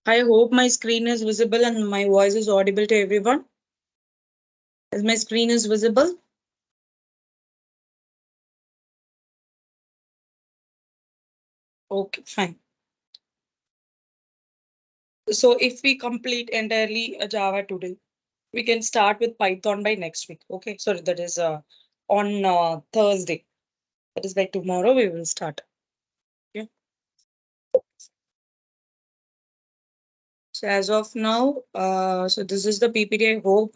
I hope my screen is visible and my voice is audible to everyone. Is my screen is visible? Okay, fine. So if we complete entirely Java today, we can start with Python by next week. Okay, sorry, that is on Thursday. That is by tomorrow we will start. Okay. So as of now, so this is the PPT. I hope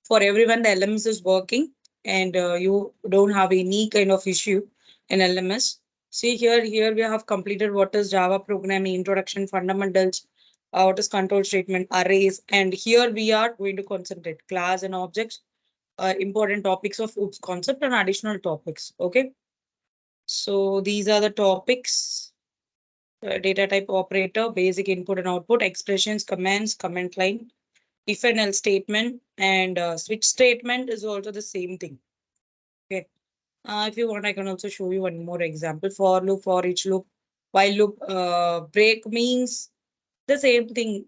for everyone the LMS is working and you don't have any kind of issue in LMS. See here we have completed what is Java programming, introduction, fundamentals, what is control statement, arrays, and here we are going to concentrate class and objects, important topics of OOPS concept and additional topics. Okay, so these are the topics. Data type operator, basic input and output, expressions, commands, comment line, if and else statement, and switch statement is also the same thing. Okay. If you want, I can also show you one more example. For loop, for each loop, while loop, break means the same thing.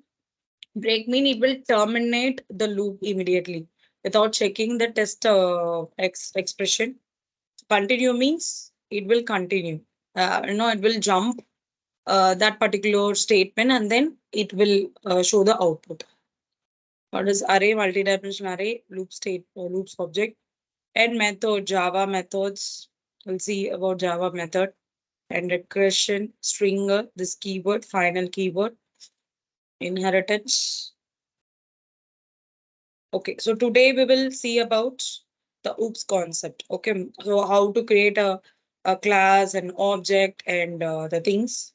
Break mean it will terminate the loop immediately without checking the test expression. Continue means it will continue. It will jump that particular statement and then it will show the output. What is array, multi-dimensional array, loop state, loops object, and method, Java methods. We'll see about Java method and recursion, stringer, this keyword, final keyword, inheritance. Okay, so today we will see about the OOPS concept. Okay, so how to create a class, an object, and the things.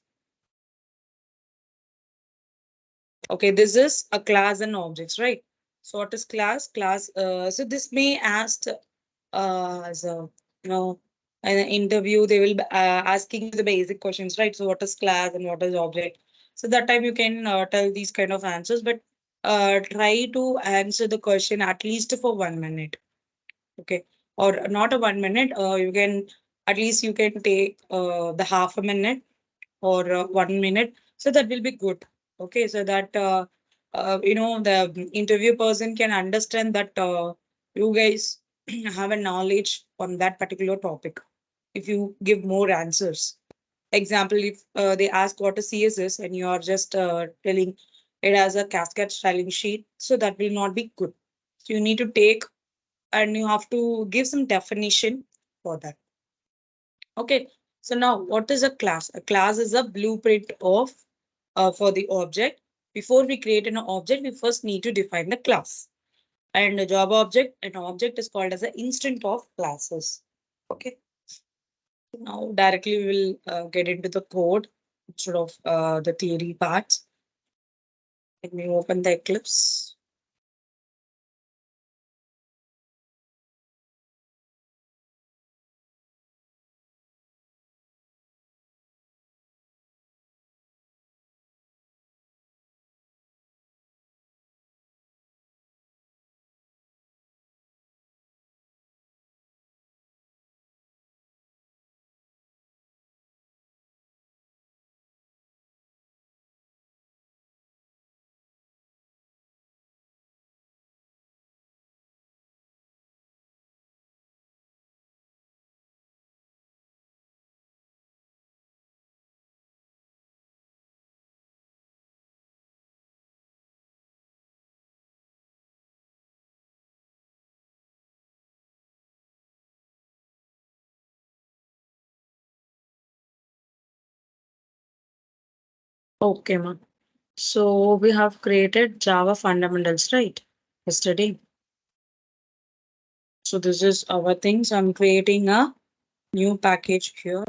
Okay, this is a class and objects, right? So what is class? Class. So this may ask as a an interview. They will be asking you the basic questions, right? So what is class and what is object? So that time you can tell these kind of answers, but try to answer the question at least for 1 minute. Okay, or not a 1 minute. You can at least you can take the half a minute or 1 minute, so that will be good. Okay, so that the interview person can understand that you guys have a knowledge on that particular topic if you give more answers. Example, if they ask what a css and you are just telling it as a cascade styling sheet, so that will not be good. So you need to take and you have to give some definition for that. Okay, so now what is a class? A class is a blueprint of for the object. Before we create an object, we first need to define the class. And a job object, an object is called as an instant of classes. Okay, now directly we will get into the code instead of the theory parts. Let me open the Eclipse. Okay, ma'am. So we have created Java fundamentals, right? Yesterday. So this is our things. I'm creating a new package here.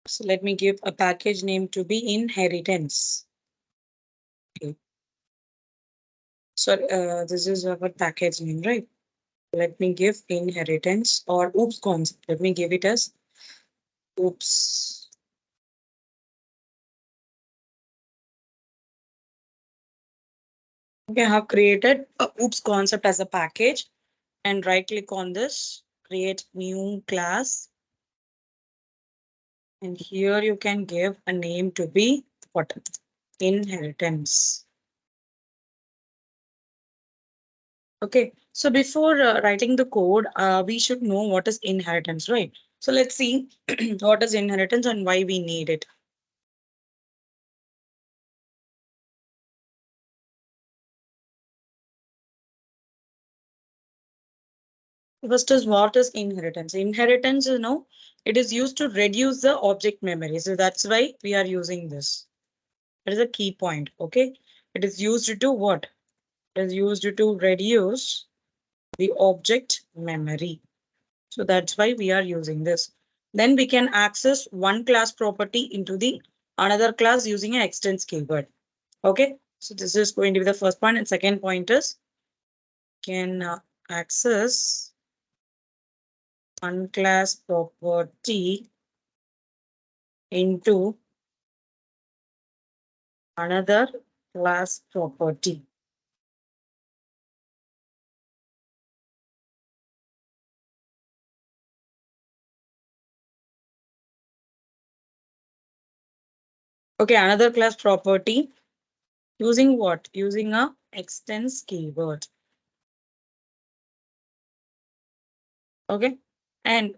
So let me give a package name to be inheritance. Okay. So this is our package name, right? Let me give inheritance or oops concept. Let me give it as oops. Okay, I have created a oops concept as a package and right click on this, create new class. And here you can give a name to be what? Inheritance. Okay, so before writing the code, we should know what is inheritance, right? So let's see what is inheritance and why we need it. First is what is inheritance? Inheritance, it is used to reduce the object memory. So that's why we are using this. That is a key point. Okay. It is used to what? It is used to reduce the object memory. So that's why we are using this. Then we can access one class property into the another class using an extends keyword. Okay. So this is going to be the first point. And second point is can access one class property into another class property. Okay, another class property using what? Using a extends keyword. Okay, and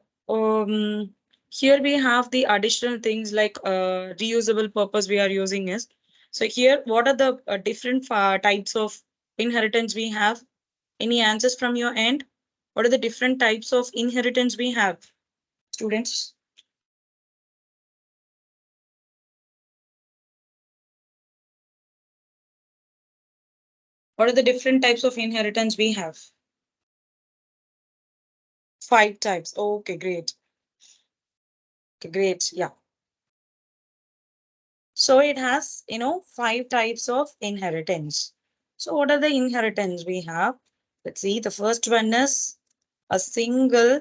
here we have the additional things like reusable purpose we are using is. So here, what are the different types of inheritance we have? Any answers from your end? What are the different types of inheritance we have, students? What are the different types of inheritance we have? 5 types. Okay, great. Okay, great. Yeah. So it has, 5 types of inheritance. So what are the inheritance we have? Let's see. The first one is a single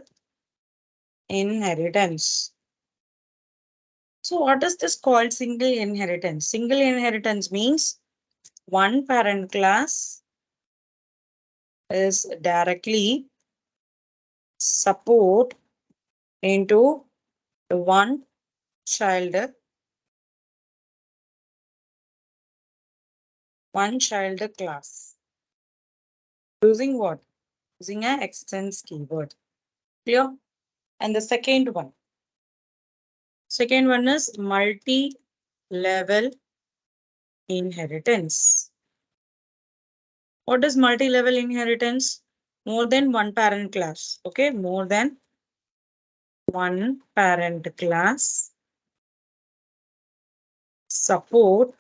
inheritance. So what is this called single inheritance? Single inheritance means one parent class is directly support into the one child class. Using what? Using an extends keyword. Clear? And the second one is multi-level inheritance. What is multi-level inheritance? More than one parent class. Okay, more than one parent class support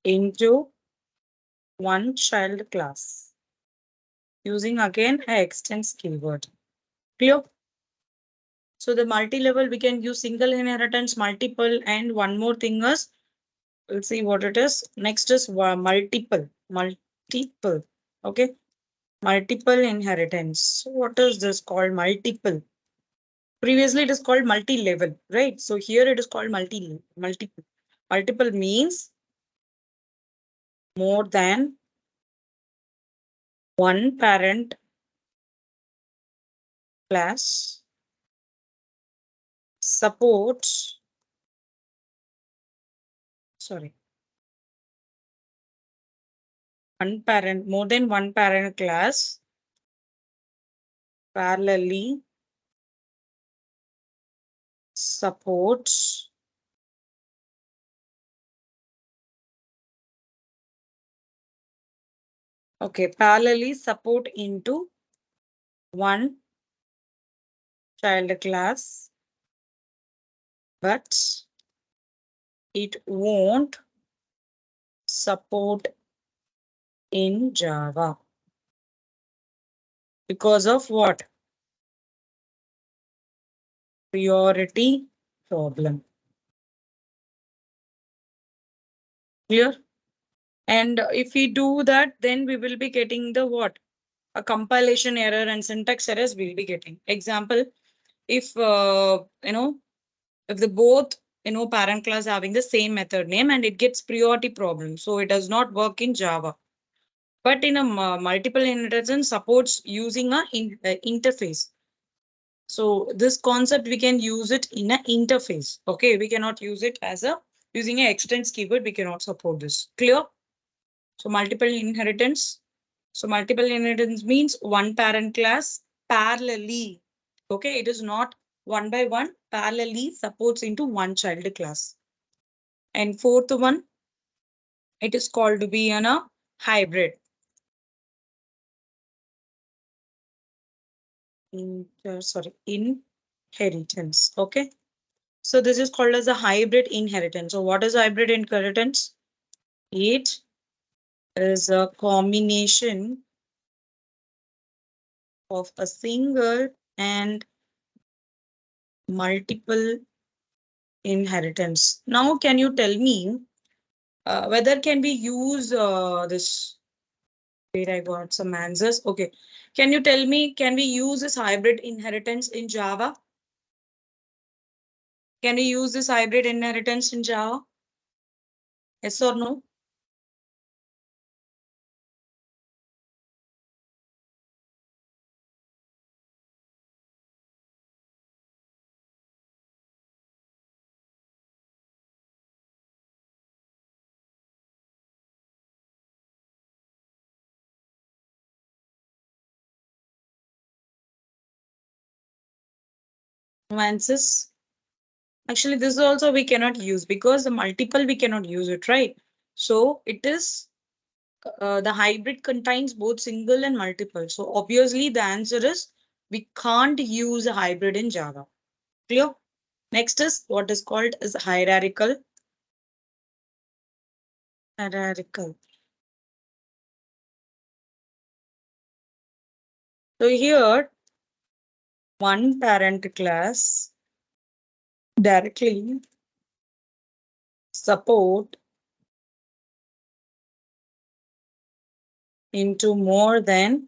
into one child class. Using again a extends keyword. Clear? So the multi-level we can use single inheritance, multiple, and one more thing is we'll see what it is. Next is multiple. Multiple. Okay. Multiple inheritance. So what is this called? Multiple. Previously it is called multi-level, right? So here it is called multiple. Multiple means more than one parent class supports, sorry, more than one parent class parallelly supports parallelly support into one child class, but it won't support in Java because of what? Priority problem. Clear? And if we do that, then we will be getting the what? A compilation error and syntax errors we'll be getting. Example, if if the both parent class having the same method name and it gets priority problem, so it does not work in Java. But in a multiple inheritance supports using a interface. So this concept we can use it in an interface. Okay, we cannot use it as a Using a extends keyword, we cannot support this. Clear? So multiple inheritance. So multiple inheritance means one parent class parallelly. Okay, it is not one by one, parallelly supports into one child class. And fourth one, it is called to be an a hybrid. Inheritance. Okay. So this is called as a hybrid inheritance. So what is hybrid inheritance? It is a combination of a single and multiple inheritance. Now, can you tell me whether can we use this? Wait, I got some answers. Okay. Can you tell me, can we use this hybrid inheritance in Java? Can we use this hybrid inheritance in Java? Yes or no? No answers? Actually, this also we cannot use because the multiple we cannot use it, right? So it is the hybrid contains both single and multiple. So obviously the answer is we can't use a hybrid in Java. Clear? Next is what is called as hierarchical. Hierarchical. So here one parent class directly support into more than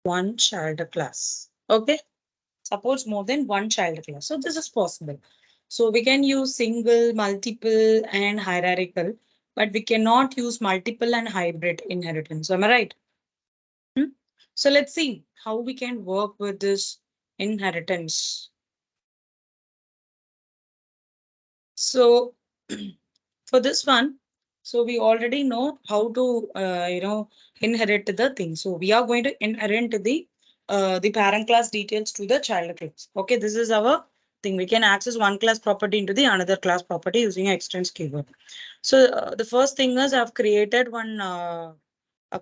one child class. Okay, supports more than one child class. So this is possible. So we can use single, multiple, and hierarchical, but we cannot use multiple and hybrid inheritance. Am I right? Hmm? So let's see how we can work with this inheritance. So for this one, so we already know how to inherit the thing. So we are going to inherit the parent class details to the child class. Okay, this is our thing. We can access one class property into the another class property using an extends keyword. So the first thing is I've created one a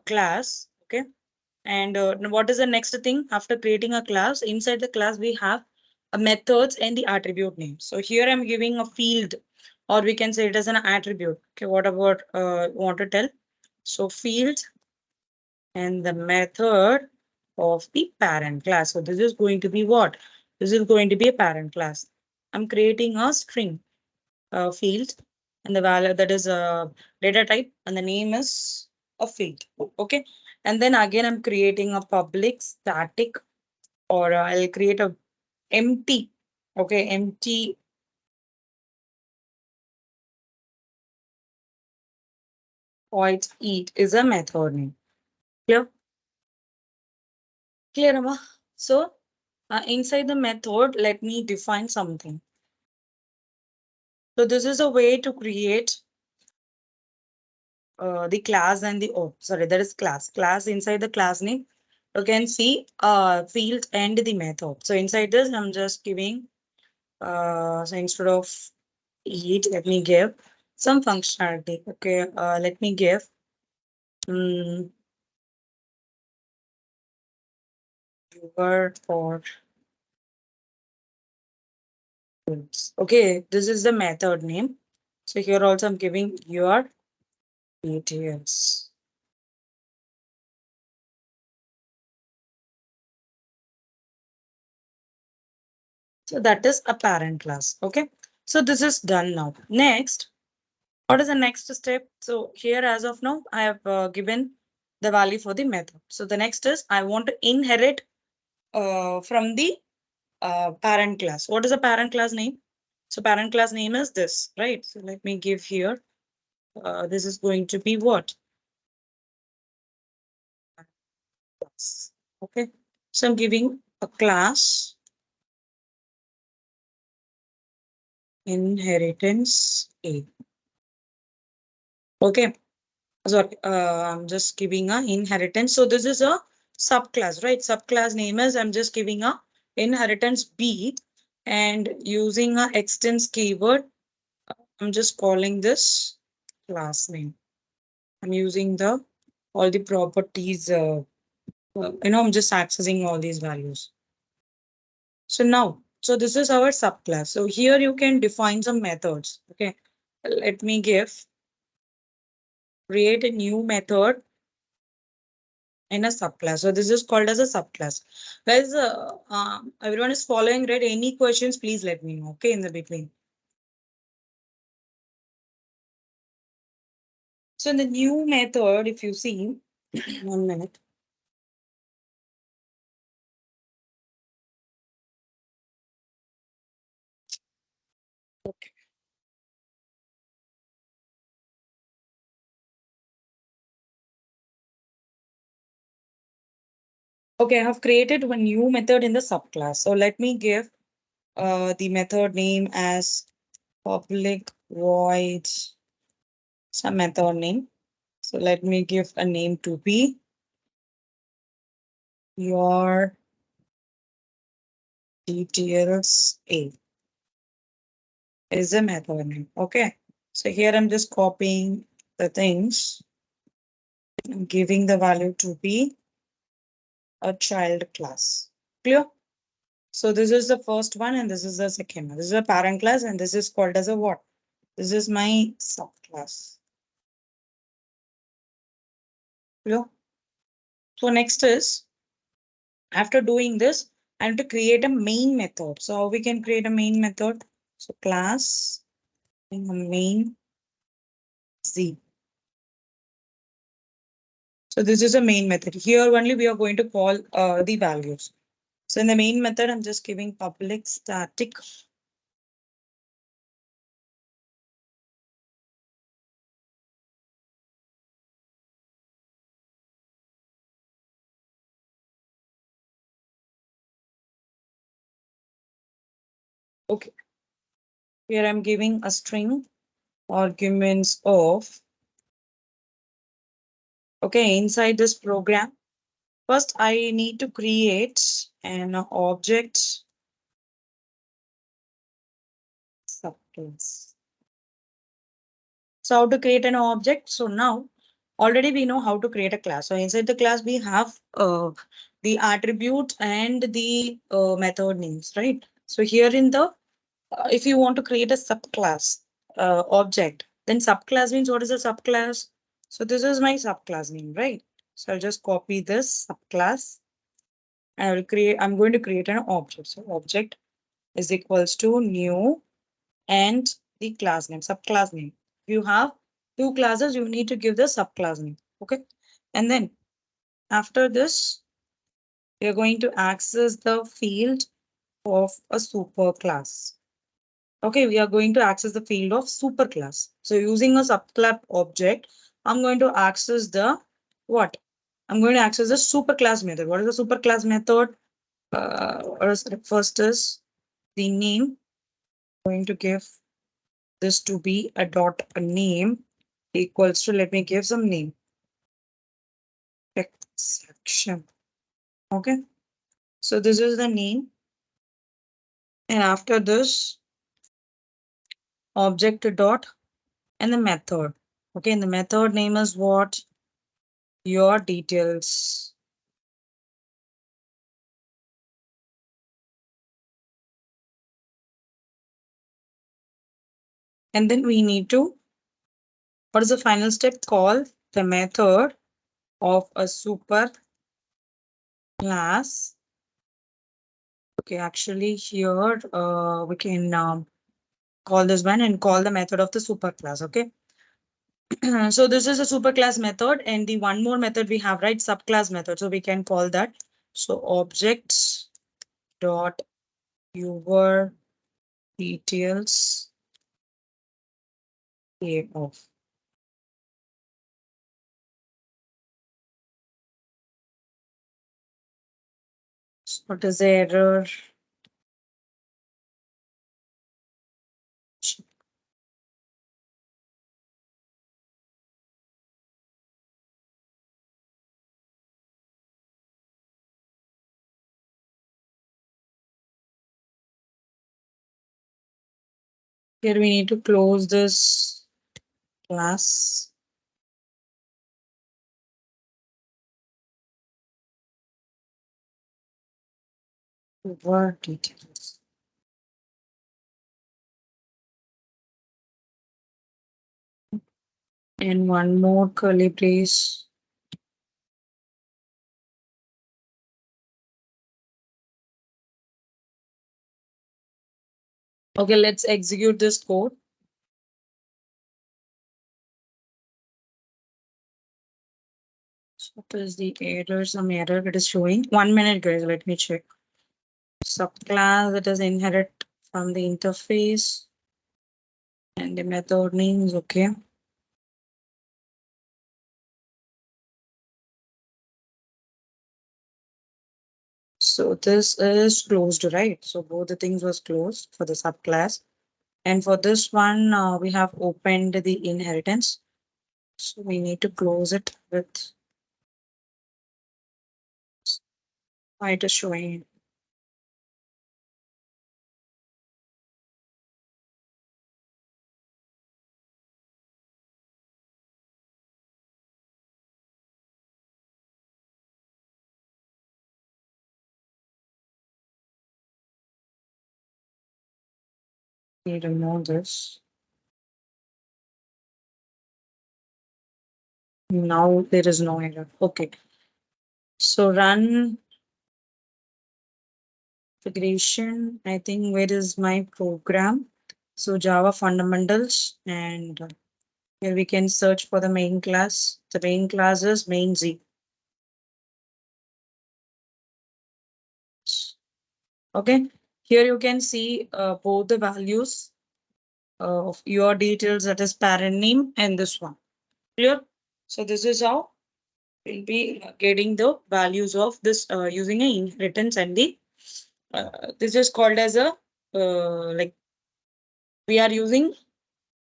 class. Okay, and what is the next thing after creating a class? Inside the class we have a methods and the attribute name. So here I'm giving a field, or we can say it as an attribute. Okay, what about want to tell? So field and the method of the parent class. So this is going to be what? This is going to be a parent class. I'm creating a string field, and the value that is a data type, and the name is a field. Okay, and then again I'm creating a public static, or I'll create a empty. Okay, empty void eat is a method name. Clear? Clear, Amma? So inside the method, let me define something. So this is a way to create the class and the sorry, that is class inside the class name. You can see field and the method. So inside this I'm just giving so instead of eat, let me give some functionality. Okay, let me give um, word for fields. Okay, this is the method name. So here also I'm giving your details. So that is a parent class. Okay. So this is done now. Next, what is the next step? So here as of now, I have given the value for the method. So the next is I want to inherit from the parent class. What is the parent class name? So parent class name is this, right? So let me give here. This is going to be what? Class. Okay. So I'm giving a class, inheritance A. Okay. Sorry, I'm just giving a inheritance. So this is a subclass, right? Subclass name is I'm just giving a inheritance B and using a extends keyword. I'm just calling this class name. I'm using the all the properties. I'm just accessing all these values. So now, so this is our subclass. So here you can define some methods. Okay, let me create a new method in a subclass. So this is called as a subclass. Guys, everyone is following, right? Any questions, please let me know. Okay, in the between. So in the new method, if you see, 1 minute. Okay. Okay, I have created one new method in the subclass. So let me give the method name as public void some method name. So let me give a name to be your details A is a method name. Okay. So here I'm just copying the things. I'm giving the value to be a child class. Clear? So this is the first one and this is the second one. This is a parent class and this is called as a what? This is my subclass. Clear? So next is after doing this, I have to create a main method. So how we can create a main method? So class in a main Z. So this is a main method. Here only we are going to call the values. So in the main method, I'm just giving public static. Okay. Here I'm giving a string arguments of. Okay, inside this program, first I need to create an object subclass. So how to create an object? So now already we know how to create a class. So inside the class we have the attribute and the method names, right? So here in the if you want to create a subclass object, then subclass means what is a subclass? So this is my subclass name, right? So I'll just copy this subclass and I will create. I'm going to create an object. So object is equals to new and the class name, subclass name. If you have two classes, you need to give the subclass name. Okay. And then after this, we are going to access the field of a super class. Okay, we are going to access the field of superclass. So using a subclass object, I'm going to access the what? I'm going to access the superclass method. What is the superclass method? First is the name. I'm going to give this to be a dot a name equals to, let me give some name. Tech-Saksham. Okay. So this is the name. And after this, object dot and the method. Okay, and the method name is what? Your details. And then we need to, what is the final step? Call the method of a super class. Okay, actually here we can call this one and call the method of the super class. Okay. So this is a super class method and the one more method we have, right? Subclass method. So we can call that. So objects dot your details A of. So what is the error? Here we need to close this class. Word details. And one more curly brace. Okay, let's execute this code. So what is the error? Some error it is showing. 1 minute, guys. Let me check. Subclass that is inherit from the interface. And the method name is okay. So this is closed, right? So both the things was closed for the subclass. And for this one, we have opened the inheritance. So we need to close it with why it is showing. We remove this. Now there is no error. Okay. So run configuration. I think where is my program? So Java fundamentals and here we can search for the main class. The main class is main Z. Okay. Here you can see both the values of your details, that is parent name and this one. Clear? So this is how we'll be getting the values of this using a inheritance and the this is called as a like we are using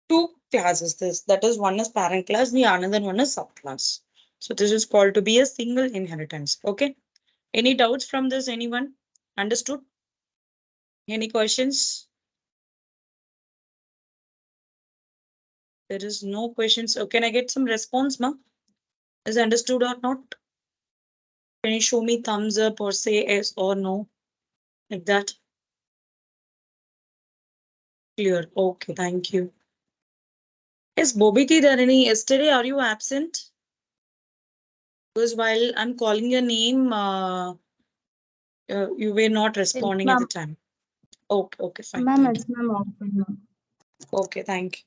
two classes. This that is one is parent class, the another one is subclass. So this is called to be a single inheritance. Okay. Any doubts from this? Anyone? Understood? Any questions? There is no questions. Oh, can I get some response, ma? Is understood or not? Can you show me thumbs up or say yes or no? Like that. Clear. Okay, thank you. Is Bobiti there any yesterday? Are you absent? Because while I'm calling your name, you were not Yes, responding at the ma'am. time. Okay, okay, fine. Ma'am, Thank you. it's ma'am open now. Okay, thank you.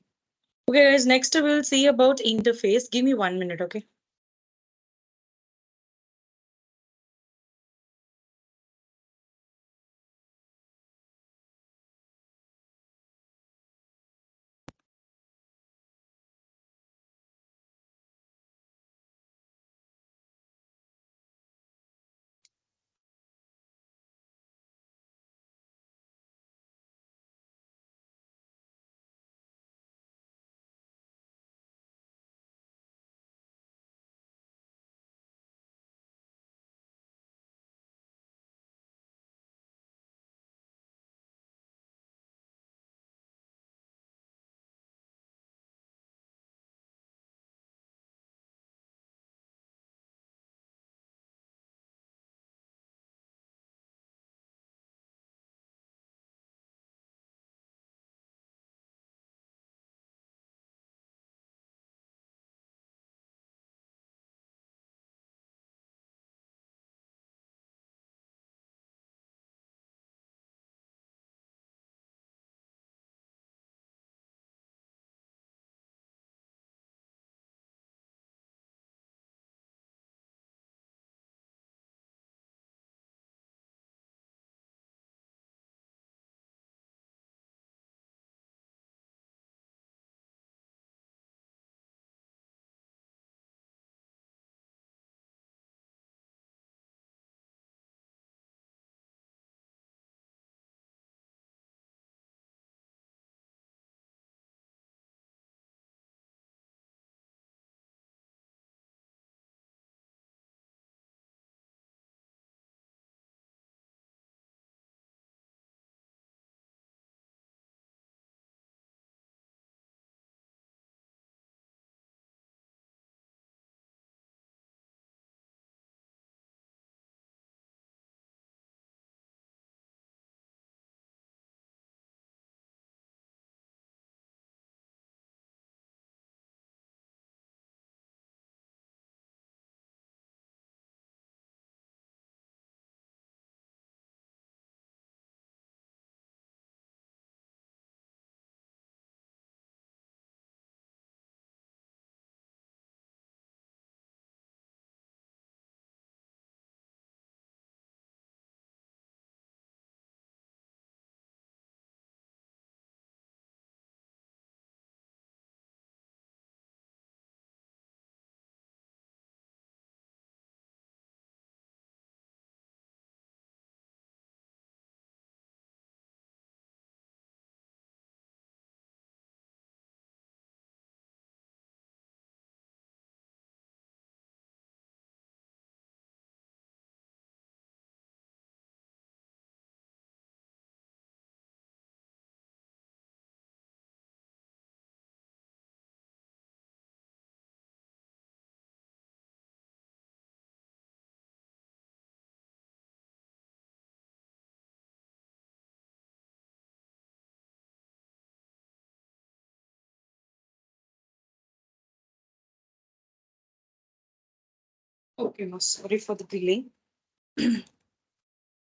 Okay, guys, next we'll see about interface. Give me 1 minute, okay? Okay, no, sorry for the delay.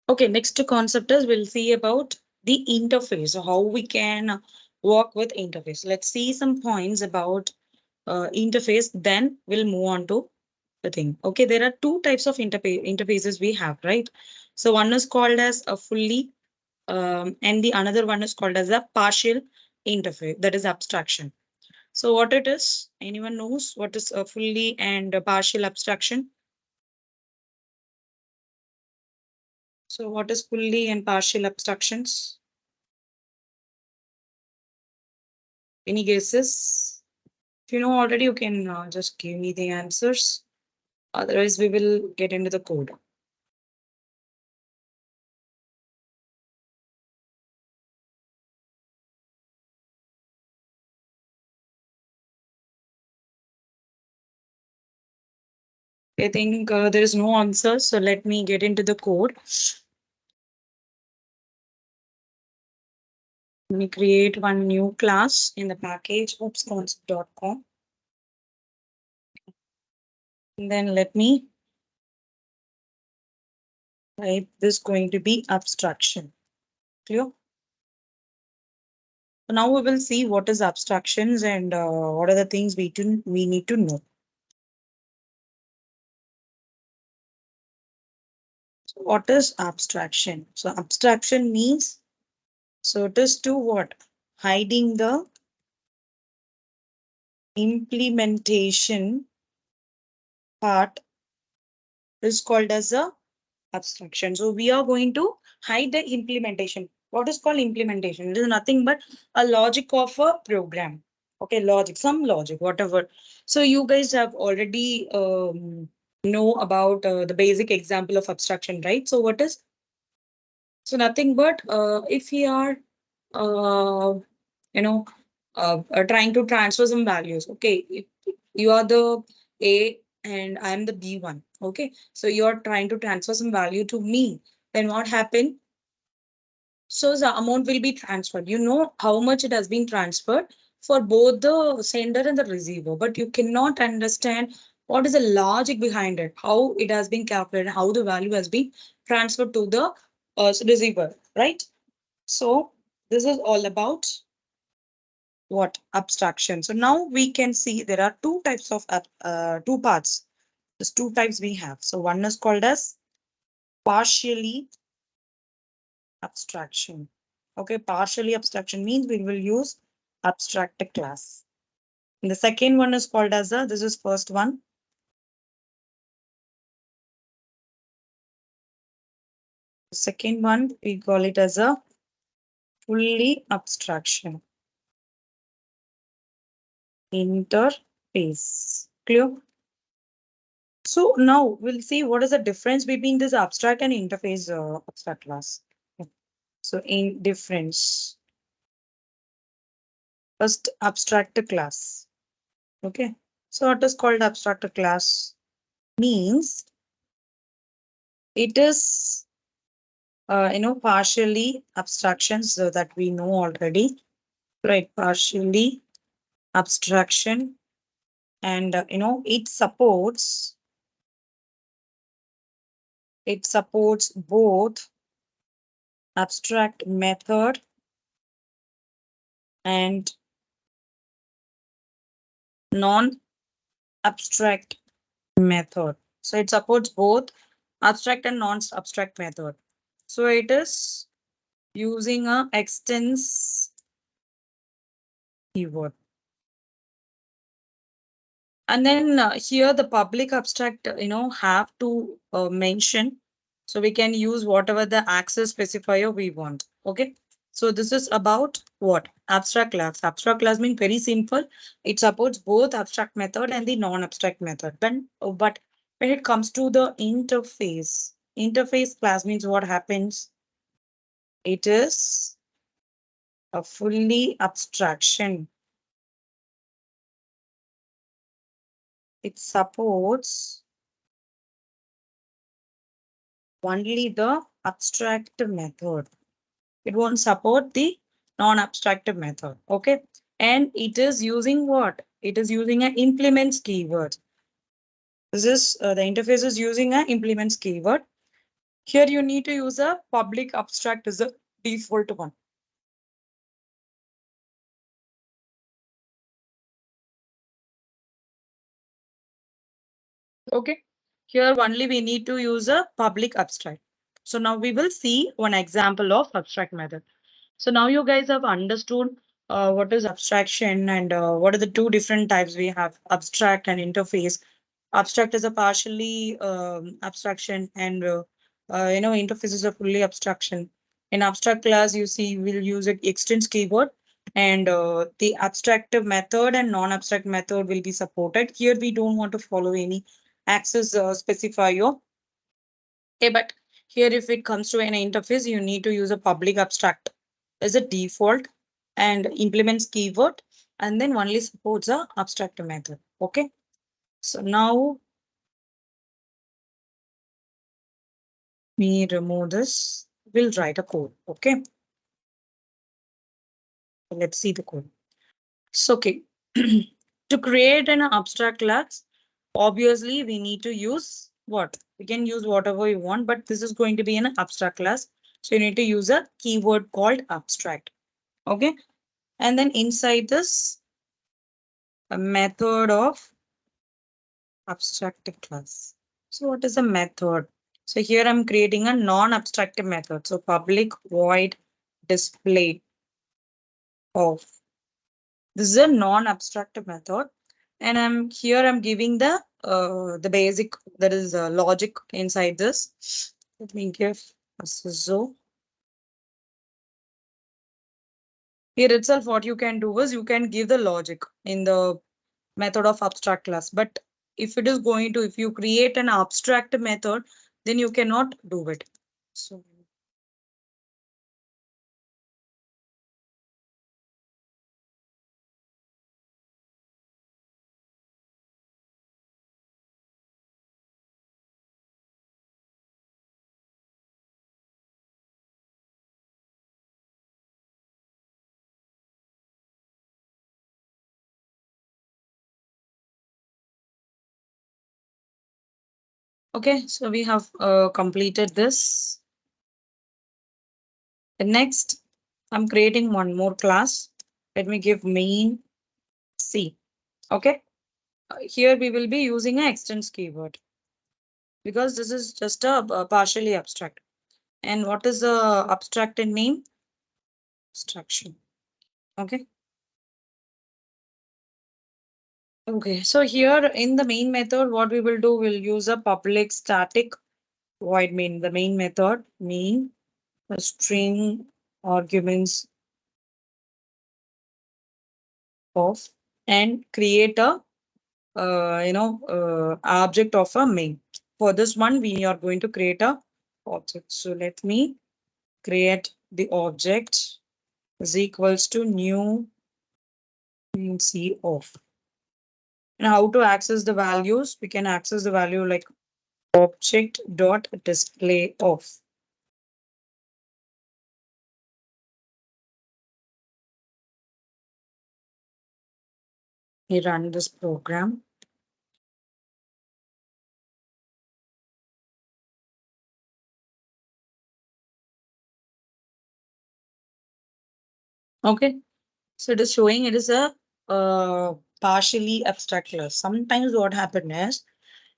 Okay, next concept is we'll see about the interface, so how we can work with interface. Let's see some points about interface, then we'll move on to the thing. Okay, there are two types of interfaces we have, right? So one is called as a fully, and the another one is called as a partial interface, that is abstraction. So what it is? Anyone knows what is a fully and a partial abstraction? So what is fully and partial abstractions? Any guesses? If you know already, you can just give me the answers. Otherwise, we will get into the code. I think there is no answer, so let me get into the code. Let me create one new class in the package oopsconcept.com. And then let me write this going to be abstraction. Clear? So now we will see what is abstractions and what are the things we need to know. So what is abstraction? So abstraction means, so it is to what? Hiding the implementation part is called as a abstraction. So we are going to hide the implementation. What is called implementation? It is nothing but a logic of a program. Okay, logic, some logic, whatever. So you guys have already know about the basic example of abstraction, right? So what is, so nothing but if we are uh, you know trying to transfer some values. Okay, if you are the A and I'm the B1. Okay, so you're trying to transfer some value to me. Then what happened? So the amount will be transferred. You know how much it has been transferred for both the sender and the receiver, but you cannot understand what is the logic behind it, how it has been calculated, how the value has been transferred to the receiver, right? So this is all about what? Abstraction. So now we can see there are two types of two parts. There's two types we have. So one is called as partially abstraction. Okay, partially abstraction means we will use abstract class. And the second one is called as a, this is first one. The second one, we call it as a fully abstraction interface. Clear? So now we'll see what is the difference between this abstract and interface abstract class. Okay. So in difference, first abstract class. Okay. So what is called abstract class? Means it is partially abstractions so that we know already, right? Partially abstraction, and it supports both abstract method and non-abstract method. So it supports both abstract and non-abstract method. So it is using a extends keyword. And then here the public abstract, have to mention. So we can use whatever the access specifier we want. Okay. So this is about what? Abstract class. Abstract class means very simple. It supports both abstract method and the non-abstract method. But when it comes to the interface class means what happens? It is a fully abstraction. It supports only the abstract method. It won't support the non-abstract method. Okay. And it is using what? It is using an implements keyword. This is the interface is using a implements keyword. Here you need to use a public abstract as a default one. Okay. Here only we need to use a public abstract. So now we will see one example of abstract method. So now you guys have understood what is abstraction and what are the two different types we have, abstract and interface. Abstract is a partially abstraction and interface is a fully abstraction. In abstract class, you see we'll use an extends keyword and the abstractive method and non-abstract method will be supported. Here we don't want to follow any access specifier. Okay, but here if it comes to an interface, you need to use a public abstract as a default and implements keyword and then only supports a abstract method. Okay. So now we remove this. We'll write a code. Okay. Let's see the code. So okay. To create an abstract class, obviously we need to use what? We can use whatever you want, but this is going to be an abstract class. So you need to use a keyword called abstract. Okay. And then inside this, a method of abstractive class. So what is a method? So here I'm creating a non-abstractive method. So public void display of. This is a non-abstractive method. And I'm giving the basic that is logic inside this. Let me give a so here itself what you can do is you can give the logic in the method of abstract class. But if it is going to, if you create an abstract method, then you cannot do it. So, okay, so we have completed this. The next, I'm creating one more class. Let me give main C. Okay. Here we will be using an extends keyword because this is just a partially abstract. And what is the abstracted name? Abstraction. Okay. Okay. So here in the main method, what we will do, we'll use a public static void main. The main method main a string arguments of and create a object of a main. For this one, we are going to create a object. So let me create the object is equals to new C of. And how to access the values? We can access the value like object dot display of. We run this program. Okay. So it is showing it is a partially abstract class. Sometimes what happen is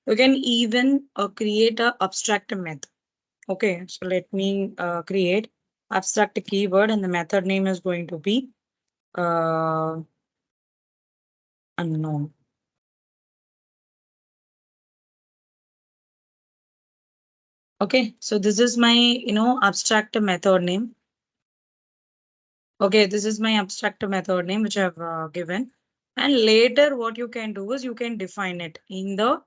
you can even create a abstract method. Okay, so let me create abstract keyword and the method name is going to be unknown. Okay, so this is my abstract method name. Okay, this is my abstract method name which I've given. And later what you can do is you can define it in the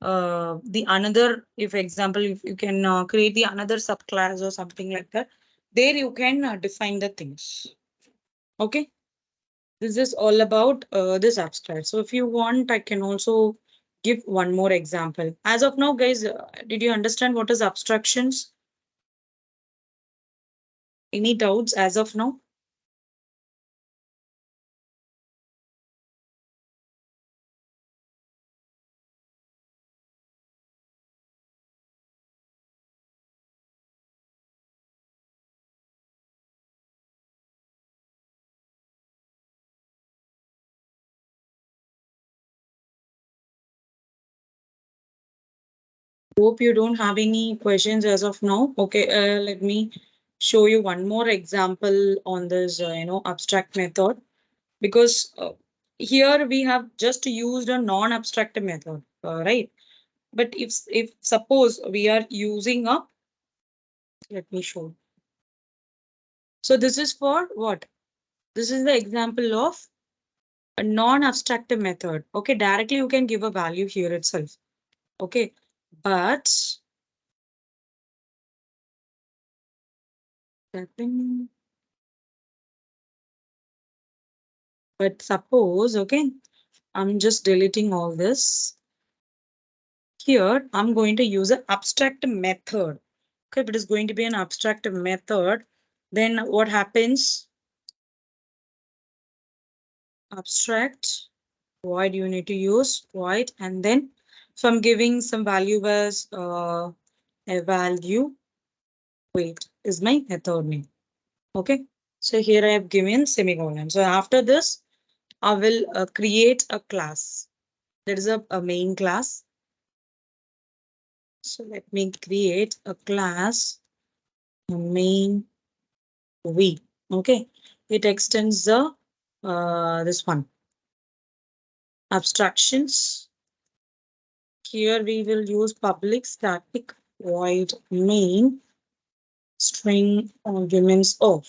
another, if example, if you can create the another subclass or something like that, there you can define the things. Okay, this is all about this abstract. So if you want, I can also give one more example. As of now, guys, did you understand what is abstractions? Any doubts as of now? Hope you don't have any questions as of now. Okay, let me show you one more example on this, abstract method, because here we have just used a non-abstract method, right? But if suppose we are using a, let me show. So this is for what? This is the example of a non-abstract method. Okay, directly you can give a value here itself. Okay, but but suppose, okay, I'm just deleting all this. Here, I'm going to use an abstract method. Okay, if it is going to be an abstract method, then what happens? Abstract, void you need to use, void, and then so I'm giving some value as a value, wait, is my method name. Okay, so here I have given semicolon. So after this, I will create a class. There is a main class. So let me create a class, a main V. Okay, it extends the this one abstractions. Here we will use public static void main string arguments of.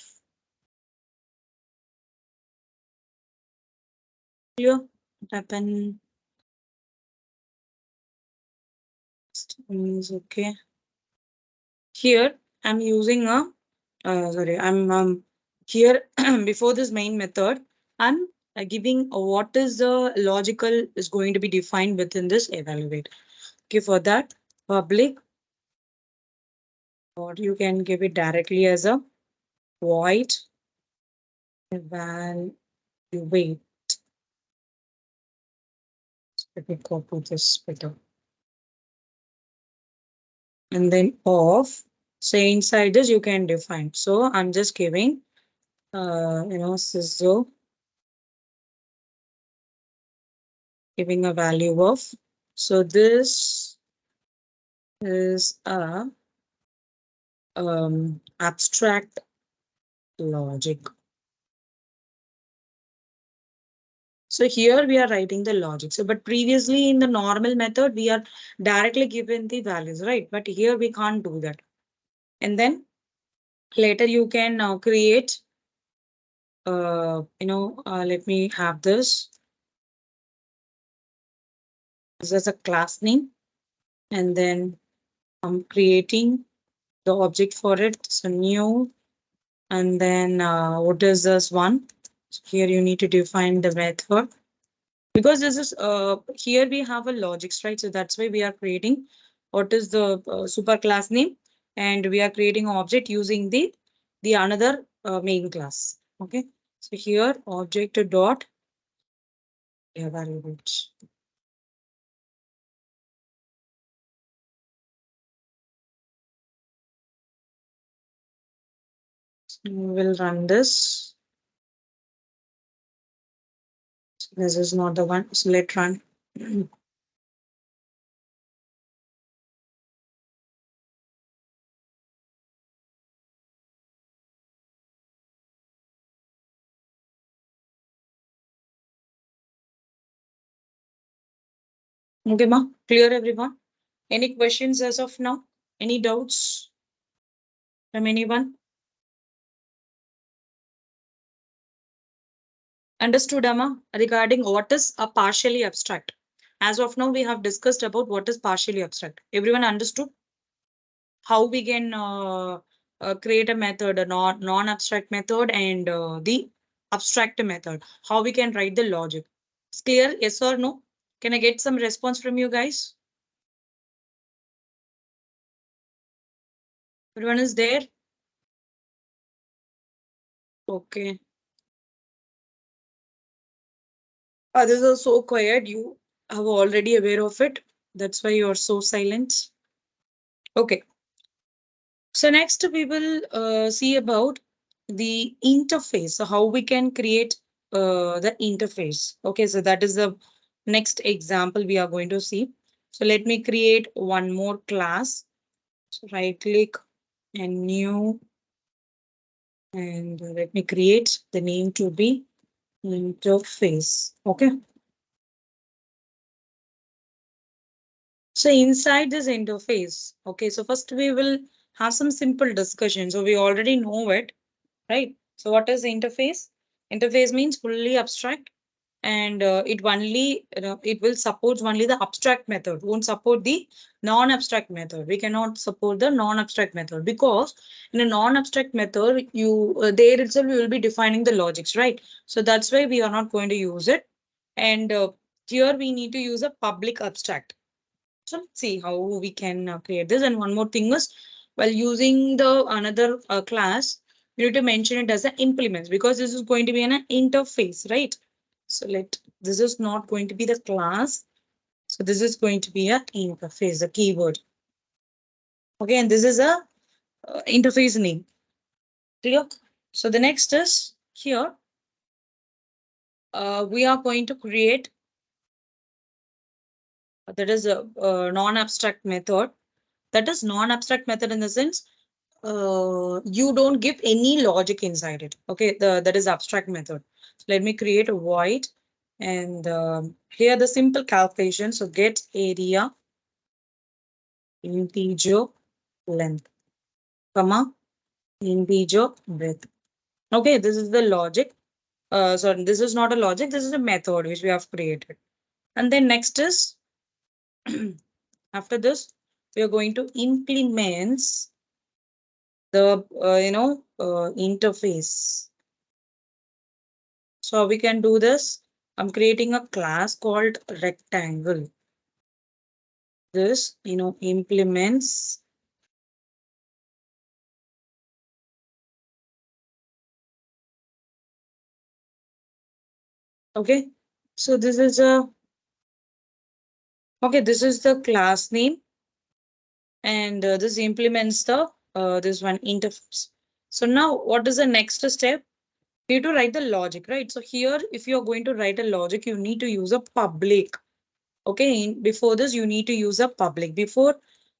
Clear? What happened is okay. Here I'm using a sorry, I'm here before this main method, I'm giving what is the logical is going to be defined within this evaluate. Okay, for that public, or you can give it directly as a void evaluate. Let me copy this better. And then of. So inside this you can define. So I'm just giving so giving a value of. So this is a abstract logic. So here we are writing the logic. So, but previously in the normal method, we are directly given the values, right? But here we can't do that. And then later you can now create, let me have this. This is a class name. And then I'm creating the object for it. So new. And then what is this one? So here you need to define the method. Because this is here we have a logics, right? So that's why we are creating what is the super class name, and we are creating an object using the another main class. Okay, so here object dot evaluate. We will run this. This is not the one, so let's run. Okay, ma, clear everyone? Any questions as of now? Any doubts from anyone? Understood, Amma, regarding what is a partially abstract. As of now, we have discussed about what is partially abstract. Everyone understood how we can create a method, a non-abstract method, and the abstract method. How we can write the logic. It's clear? Yes or no? Can I get some response from you guys? Everyone is there? Okay. Others are so quiet. You are already aware of it. That's why you are so silent. Okay. So next we will see about the interface. So how we can create the interface. Okay, so that is the next example we are going to see. So let me create one more class. So right click and new, and let me create the name to be interface. Okay. So inside this interface, okay, so first we will have some simple discussion. So we already know it, right? So what is interface? Interface means fully abstract, and it only, it will support only the abstract method, won't support the non-abstract method. We cannot support the non-abstract method because in a non-abstract method, you there itself we will be defining the logics, right? So that's why we are not going to use it. And here we need to use a public abstract. So let's see how we can create this. And one more thing is, while using the another class, you need to mention it as an implements because this is going to be an interface, right? So this is not going to be the class. So this is going to be a interface, a keyword. Okay, and this is a interface name. Clear? So the next is here, we are going to create, that is a non-abstract method. That is non-abstract method in the sense, you don't give any logic inside it. Okay, that is abstract method. So let me create a void, and here the simple calculation. So get area integer length, comma integer width. Okay, this is the logic. Sorry, this is not a logic. This is a method which we have created. And then next is after this, we are going to implement the interface. So we can do this. I'm creating a class called rectangle. This, implements. Okay. So this is this is the class name, and this implements the this one interface. So now what is the next step? You need to write the logic, right? So here, if you're going to write a logic, you need to use a public. Okay, before this, you need to use a public. Before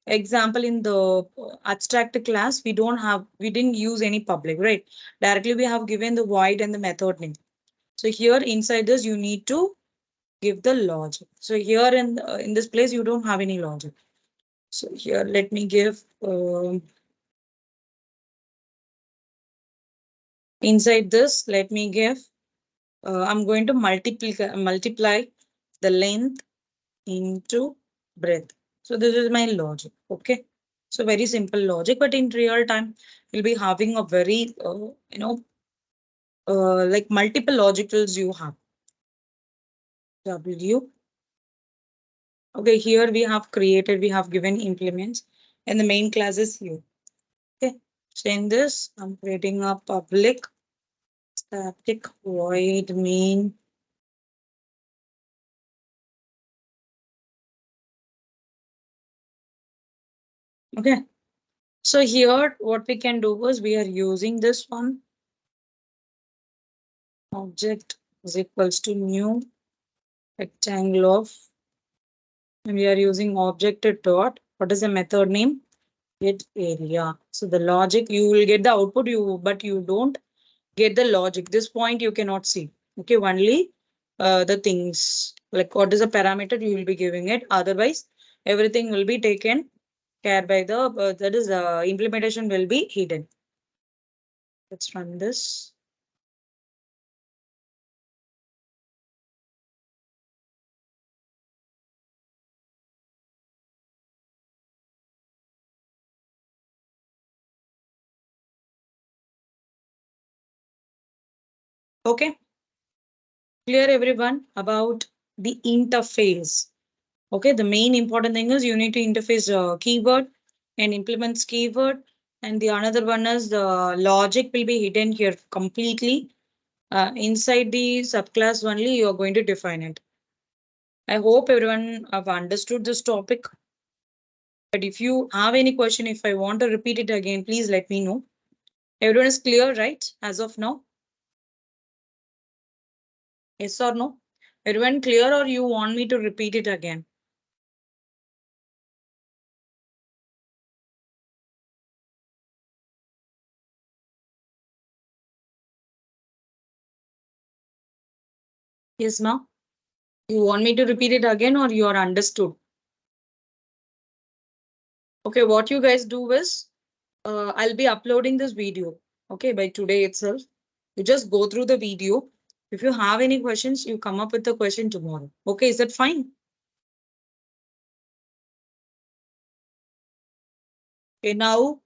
example, in the abstract class, we didn't use any public, right? Directly, we have given the void and the method name. So here inside this, you need to give the logic. So here in this place, you don't have any logic. So here, let me give inside this, let me give, I'm going to multiply the length into breadth. So this is my logic. Okay. So very simple logic, but in real time, you'll be having a very, like multiple logicals you have. W. Okay, here we have created, we have given implements, and the main class is here. Okay. So in this, I'm creating a public static void main. Okay. So here, what we can do is we are using this one object is equals to new rectangle of, and we are using object dot. What is the method name? Get area. So the logic, you will get the output, but you don't get the logic. This point you cannot see. Okay, only the things like what is the parameter you will be giving it. Otherwise, everything will be taken care by the that is implementation will be hidden. Let's run this. Okay, clear everyone about the interface. Okay, the main important thing is you need to interface keyword and implements keyword. And the another one is the logic will be hidden here completely. Inside the subclass only, you are going to define it. I hope everyone have understood this topic. But if you have any question, if I want to repeat it again, please let me know. Everyone is clear, right? As of now? Yes or no? Everyone clear or you want me to repeat it again? Yes, ma'am. You want me to repeat it again or you are understood? Okay, what you guys do is, I'll be uploading this video, okay, by today itself. You just go through the video. If you have any questions, you come up with the question tomorrow. Okay, is that fine? Okay, now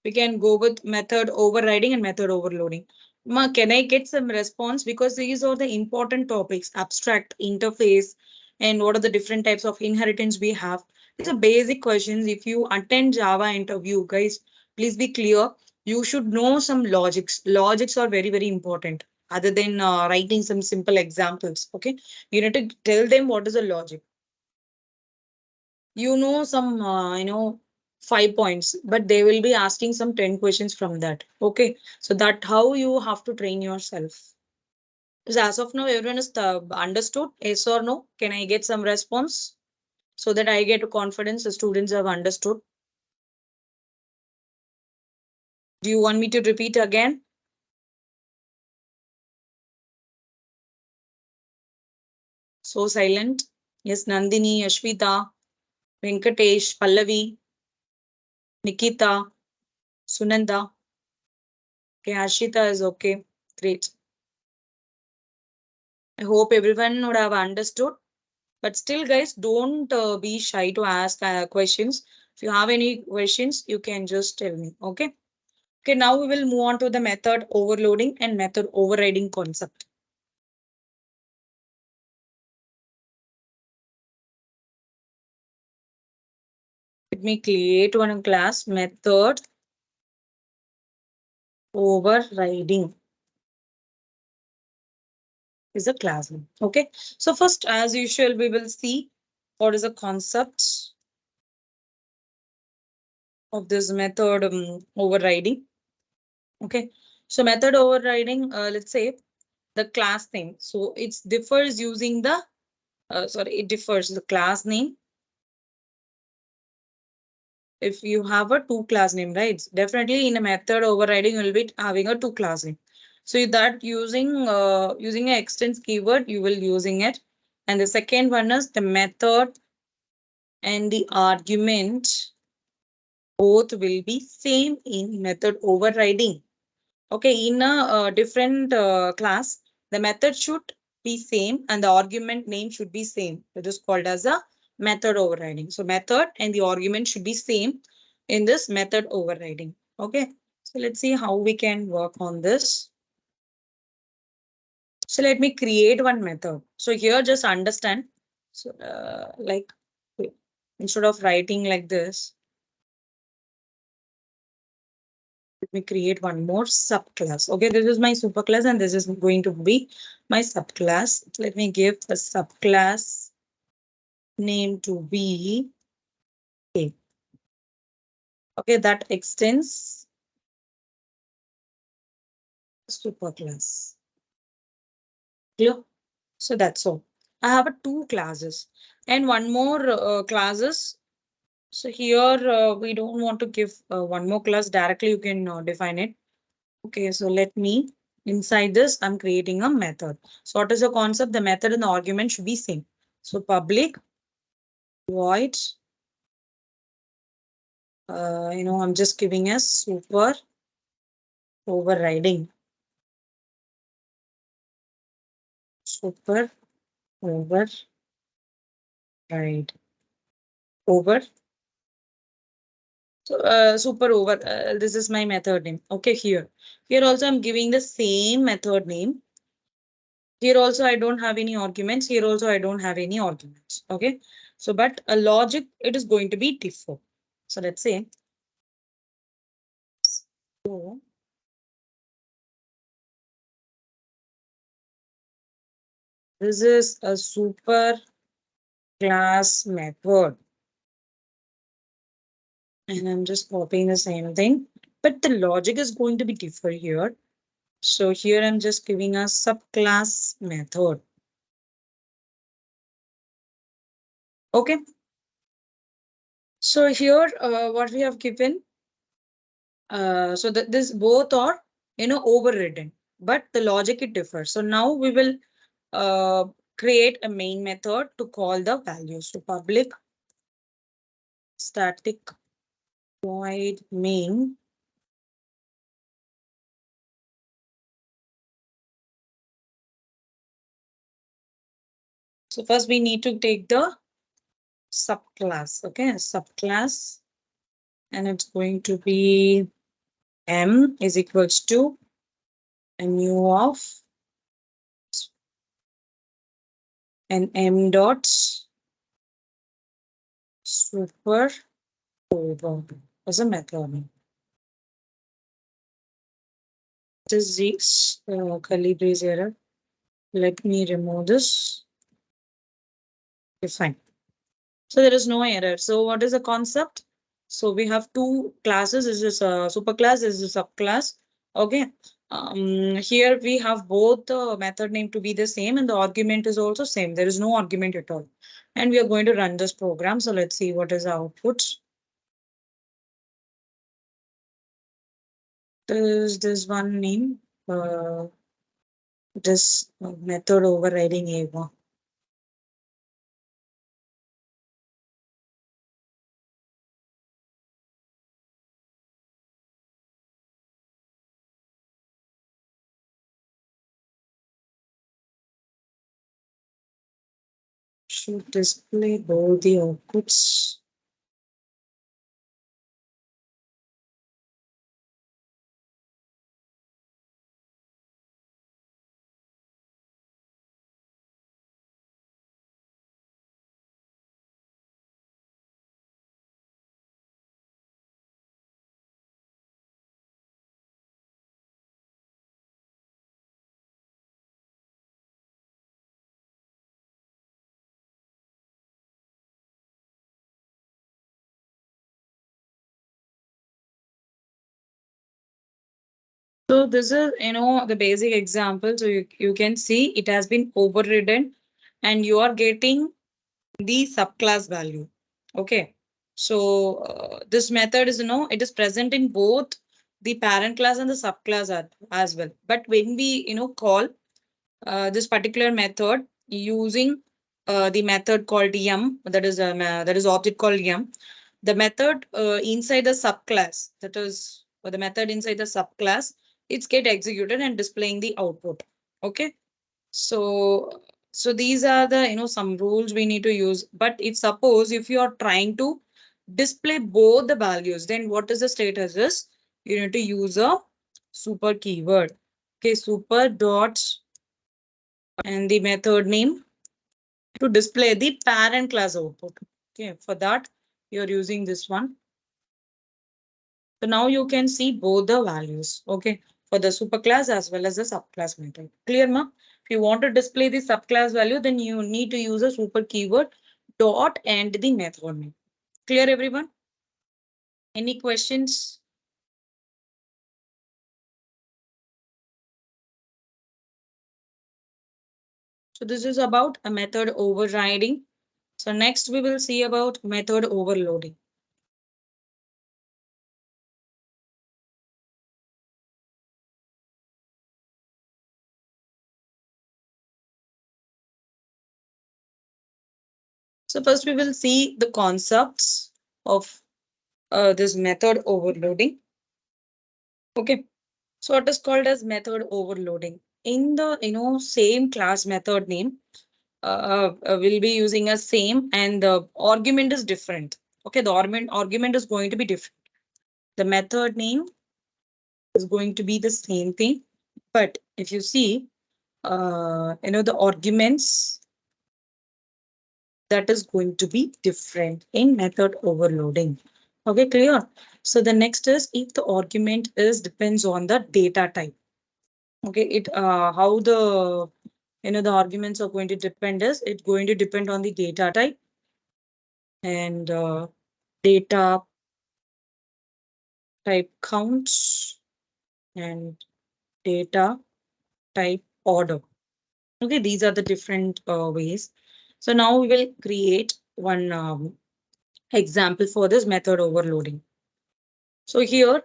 we can go with method overriding and method overloading. Ma, can I get some response? Because these are the important topics, abstract, interface, and what are the different types of inheritance we have. These are basic questions. If you attend Java interview, guys, please be clear. You should know some logics. Logics are very, very important. Other than writing some simple examples, okay? You need to tell them what is a logic. You know some 5 points, but they will be asking some 10 questions from that. Okay, so that how you have to train yourself. So as of now everyone is understood, yes or no? Can I get some response so that I get confidence the students have understood? Do you want me to repeat again? So silent. Yes, Nandini, Ashwita, Venkatesh, Pallavi, Nikita, Sunanda. Okay, Ashita is okay. Great. I hope everyone would have understood. But still, guys, don't be shy to ask questions. If you have any questions, you can just tell me. Okay. Okay. Now we will move on to the method overloading and method overriding concept. Let me create one class method overriding is a class name. Okay. So first, as usual, we will see what is the concept of this method overriding. Okay. So method overriding, let's say the class name. So it differs using the sorry, it differs the class name. If you have a two class name, right? Definitely in a method overriding, you will be having a two class name. So that using an extends keyword, you will using it. And the second one is the method and the argument both will be same in method overriding. Okay, in a different class, the method should be same and the argument name should be same. It is called as a method overriding. So method and the argument should be same in this method overriding. Okay, so let's see how we can work on this. So let me create one method. So here just understand. So like instead of writing like this, let me create one more subclass. Okay, this is my superclass and this is going to be my subclass. Let me give a subclass name to be A. Okay, that extends superclass. Clear? So that's all. I have a two classes and one more classes. So here we don't want to give one more class directly. You can define it. Okay, so let me inside this, I'm creating a method. So what is the concept? The method and the argument should be same. So public void, I'm just giving a super overriding. Super override. Over. So super over. This is my method name. Okay, here. Here also I'm giving the same method name. Here also I don't have any arguments. Here also I don't have any arguments. Okay. So, but a logic, it is going to be different. So let's say, so this is a super class method. And I'm just copying the same thing, but the logic is going to be different here. So here I'm just giving a subclass method. Okay. So here what we have given, so that this both are overridden, but the logic it differs. So now we will uh, create a main method to call the values. So public static void main. So first we need to take the subclass. Okay, subclass, and it's going to be m is equals to mu of and m dots super over as a method. This is curly brace error. Let me remove this. Okay, fine. So there is no error. So what is the concept? So we have two classes. This is a superclass. This is a subclass. Okay. Here we have both the method name to be the same and the argument is also same. There is no argument at all. And we are going to run this program. So let's see what is the output. This one name. This method overriding A1. Should display both the outputs. So this is, the basic example. So you can see it has been overridden and you are getting the subclass value. Okay. So this method is, it is present in both the parent class and the subclass as well. But when we, call this particular method using the method called yum, that is object called yum, the method inside the subclass, that is the method inside the subclass, it's get executed and displaying the output. Okay. So these are the, some rules we need to use. But if suppose if you are trying to display both the values, then what is the status is you need to use a super keyword. Okay, super dot and the method name to display the parent class output. Okay, for that you're using this one. So now you can see both the values. Okay, for the superclass as well as the subclass method. Clear, ma? If you want to display the subclass value, then you need to use a super keyword dot and the method name. Clear, everyone? Any questions? So this is about a method overriding. So next we will see about method overloading. So first we will see the concepts of this method overloading. Okay. So what is called as method overloading? In the same class method name, will be using a same and the argument is different. Okay, the argument is going to be different. The method name is going to be the same thing, but if you see, the arguments that is going to be different in method overloading. Okay, clear? So the next is if the argument is depends on the data type. Okay, it how the the arguments are going to depend is it's going to depend on the data type and data type counts and data type order. Okay, these are the different ways. So now we will create one example for this method overloading. So here,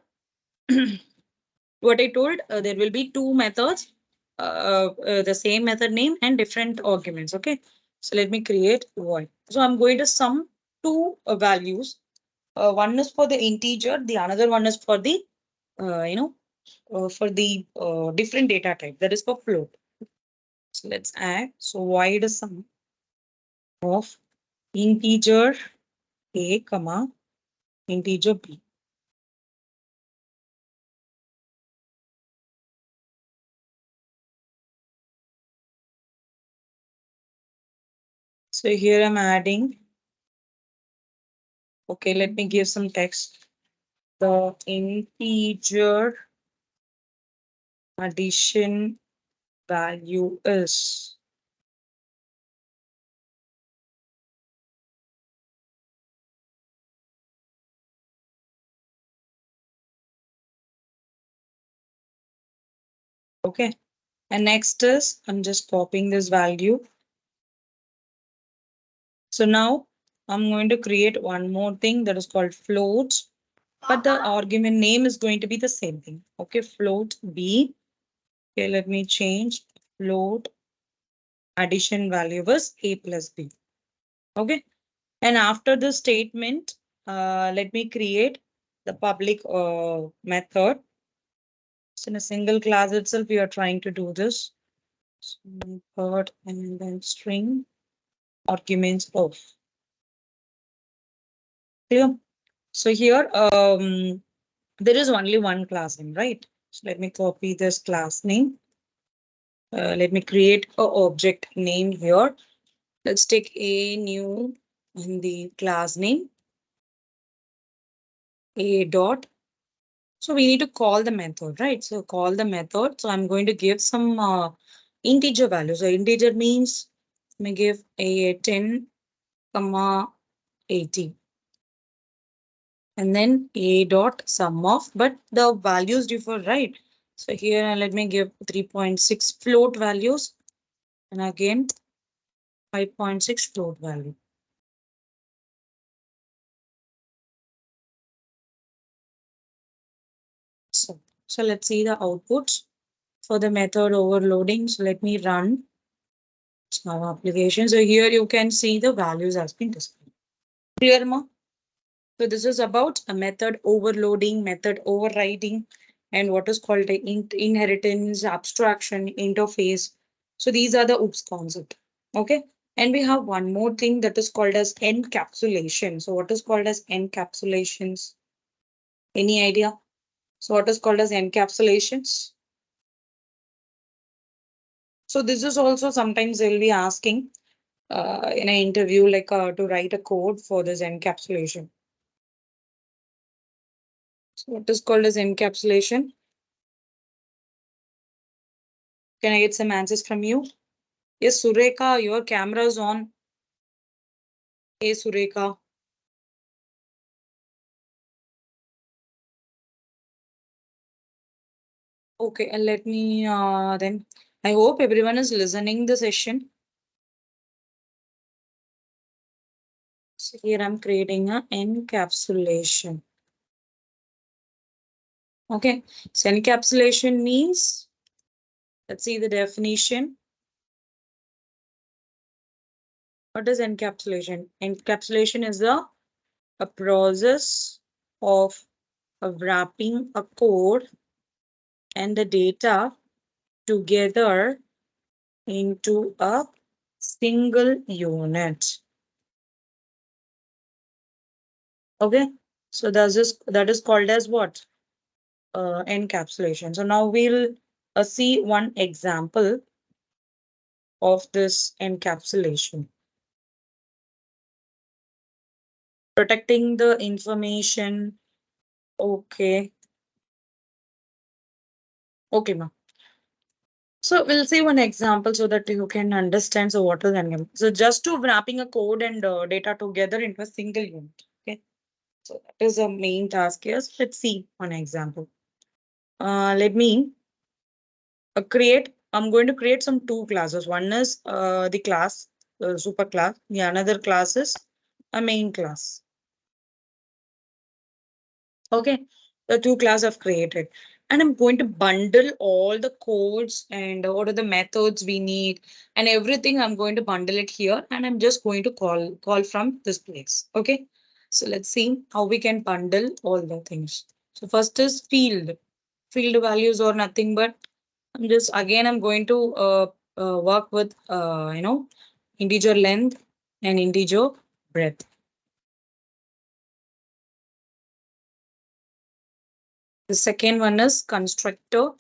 what I told, there will be two methods. the same method name and different arguments. Okay. So let me create void. So I'm going to sum two values. One is for the integer, the another one is for the different data type, that is for float. So let's add. So void sum of integer a comma integer b. So here I'm adding. Okay, let me give some text. The integer addition value is. Okay. And next is I'm just copying this value. So now I'm going to create one more thing that is called float, but the argument name is going to be the same thing. Okay, float b. Okay, let me change float addition value was a plus b. Okay, and after the statement, let me create the public method. So in a single class itself, we are trying to do this. So method and then string arguments of. Clear? So here, there is only one class name, right? So let me copy this class name. Let me create a object name here. Let's take a new in the class name a dot. So we need to call the method, right? So call the method. So I'm going to give some integer value. So integer means let me give a 10 comma 80 and then a dot sum of, but the values differ, right? So here let me give 3.6 float values and again 5.6 float value. So let's see the outputs for the method overloading. So let me run our application. So here you can see the values has been displayed. Clear, ma? So this is about a method overloading, method overriding, and what is called the inheritance, abstraction, interface. So these are the OOPS concept. Okay. And we have one more thing that is called as encapsulation. So what is called as encapsulations? Any idea? So what is called as encapsulations? So this is also sometimes they'll be asking in an interview like to write a code for this encapsulation. So what is called as encapsulation? Can I get some answers from you? Yes, Sureka, your camera is on. Hey, Sureka. Okay, and let me then. I hope everyone is listening the session. So here I'm creating a encapsulation. Okay, so encapsulation means, let's see the definition. What is encapsulation? Encapsulation is a process of wrapping a code and the data together into a single unit. Okay, so that is called as what? Encapsulation. So now we'll see one example of this encapsulation. Protecting the information. Okay. Okay, ma'am. So we'll see one example so that you can understand. So what is encapsulation? So just to wrapping a code and data together into a single unit. Okay. So that is a main task here. So let's see one example. Let me I'm going to create some two classes. One is the class, super class. The another class is a main class. Okay. The two class I've created. and I'm going to bundle all the codes and what are the methods we need and everything. I'm going to bundle it here and I'm just going to call from this place. Okay. So let's see how we can bundle all the things. So first is field values or nothing, but I'm going to work with, integer length and integer breadth. The second one is constructor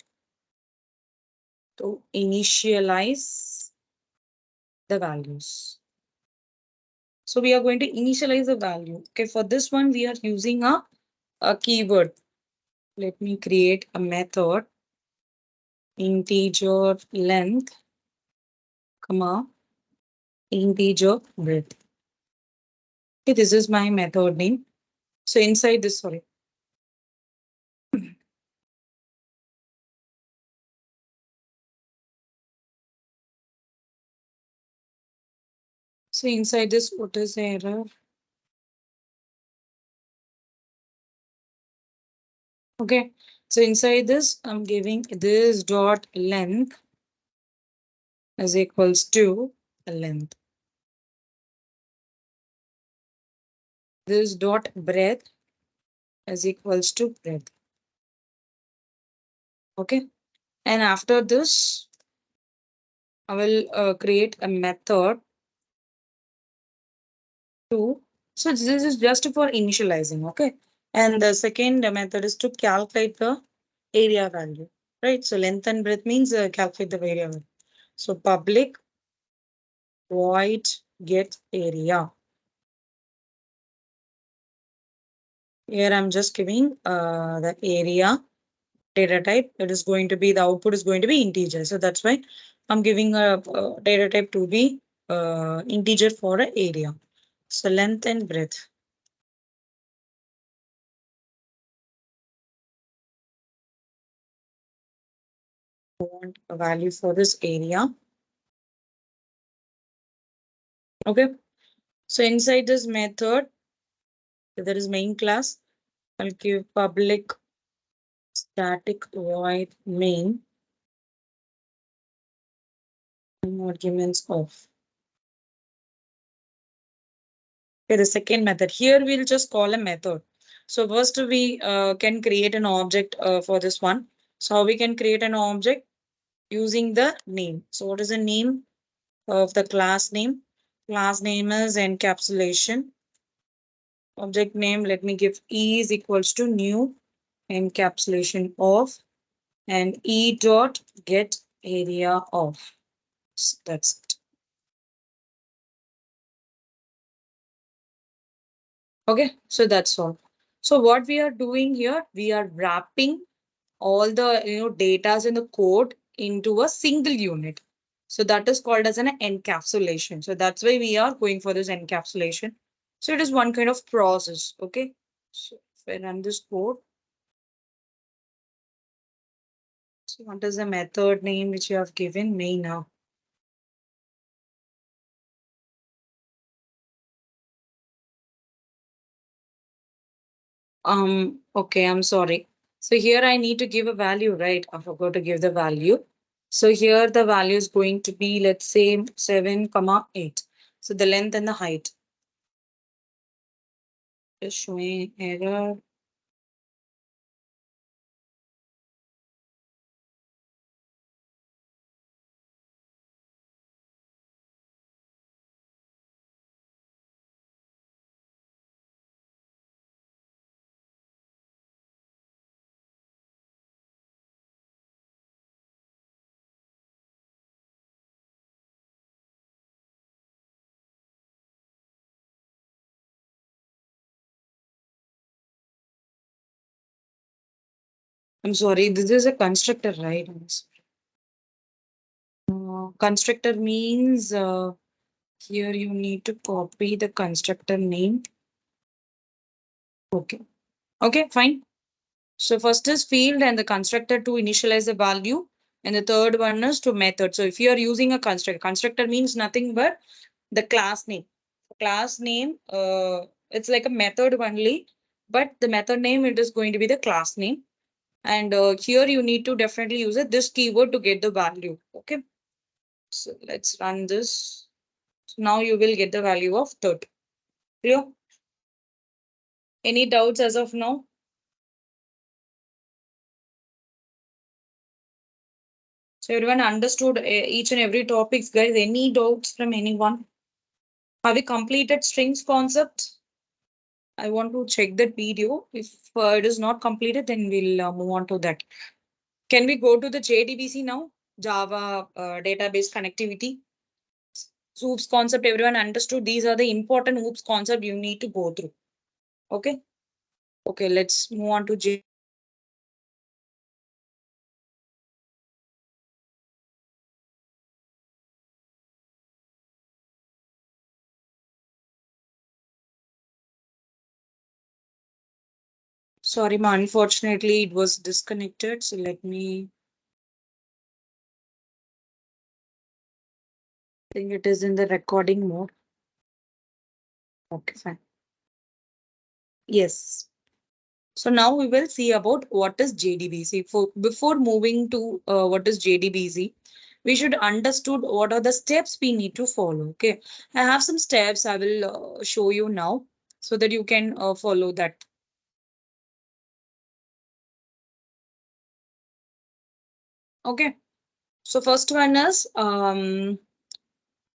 to initialize the values. So we are going to initialize the value. Okay, for this one, we are using a keyword. Let me create a method, integer length, comma, integer breadth. Okay, this is my method name. So inside this, sorry. So inside this, what is the error? Okay, so inside this, I'm giving this dot length is equals to length. This dot breadth is equals to breadth. Okay, and after this, I will create a method to. So this is just for initializing. Okay, and the second method is to calculate the area value. Right. So length and breadth means calculate the area value. So public void get area. Here I'm just giving the area data type. It is going to be the output is going to be integer. So that's why I'm giving a data type to be integer for an area. So length and breadth. I want a value for this area. Okay. So inside this method, there is main class. I'll give public static void main arguments of. Okay, the second method. Here we'll just call a method. So first we can create an object for this one. So how we can create an object using the name. So what is the name of the class name? Class name is encapsulation. Object name, let me give E is equals to new encapsulation of and E dot get area of. So that's it. Okay, so that's all. So what we are doing here, we are wrapping all the datas in the code into a single unit. So that is called as an encapsulation. So that's why we are going for this encapsulation. So it is one kind of process. Okay. So if I run this code, so what is the method name which you have given me now? Okay, I'm sorry. So here I need to give a value, right? I forgot to give the value. So here the value is going to be, let's say 7, 8. So the length and the height is showing error. I'm sorry, this is a constructor, right? Constructor means here you need to copy the constructor name. Okay. Okay, fine. So first is field and the constructor to initialize the value. And the third one is to method. So if you are using a constructor means nothing but the class name. Class name, it's like a method only, but the method name, it is going to be the class name. And here you need to definitely use it, this keyword to get the value. Okay. So let's run this. So now you will get the value of 30. Clear? Any doubts as of now? So everyone understood each and every topics, guys. Any doubts from anyone? Have we completed strings concept? I want to check that video. If it is not completed, then we'll move on to that. Can we go to the JDBC now? Java database connectivity. So OOPS concept, everyone understood. These are the important OOPS concept you need to go through. Okay. Okay, let's move on to J. Sorry, ma, unfortunately, it was disconnected. So let me. I think it is in the recording mode. Okay, fine. Yes. So now we will see about what is JDBC. Before moving to what is JDBC, we should understood what are the steps we need to follow. Okay, I have some steps I will show you now so that you can follow that. Okay, so first one is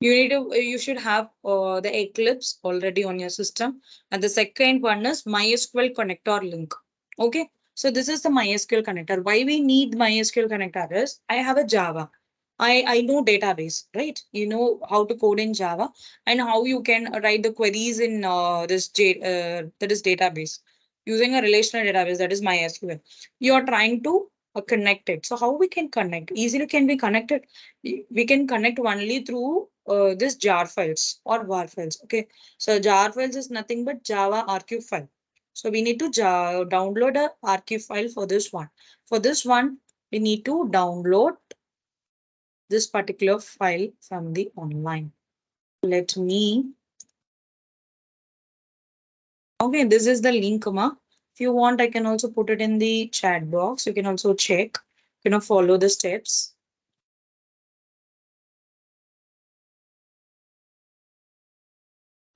you should have the Eclipse already on your system, and the second one is MySQL connector link. Okay, so this is the MySQL connector. Why we need MySQL connector is I have a Java. I know database, right? You know how to code in Java and how you can write the queries in that is database using a relational database, that is MySQL. You are trying to connect it. So how we can connect? Easily can be connected. We can connect only through this jar files or var files. Okay, so jar files is nothing but Java archive file. So we need to download a archive file for this one. For this one, we need to download this particular file from the online. Let me. Okay, this is the link, ma. If you want, I can also put it in the chat box. You can also check, follow the steps.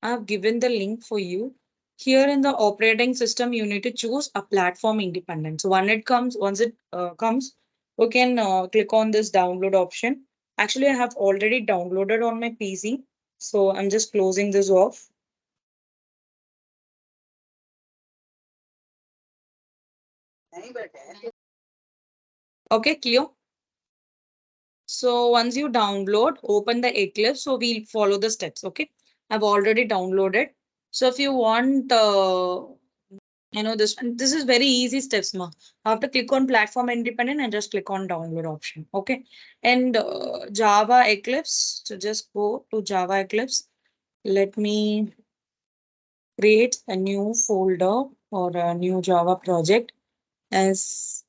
I have given the link for you. Here in the operating system, you need to choose a platform independent. So once it comes, you can click on this download option. Actually, I have already downloaded on my PC. So I'm just closing this off. Okay, clear. So once you download, open the Eclipse. So we'll follow the steps. Okay. I've already downloaded. So if you want, this is very easy steps, ma. I have to click on platform independent and just click on download option. Okay. And Java Eclipse. So just go to Java Eclipse. Let me create a new folder or a new Java project as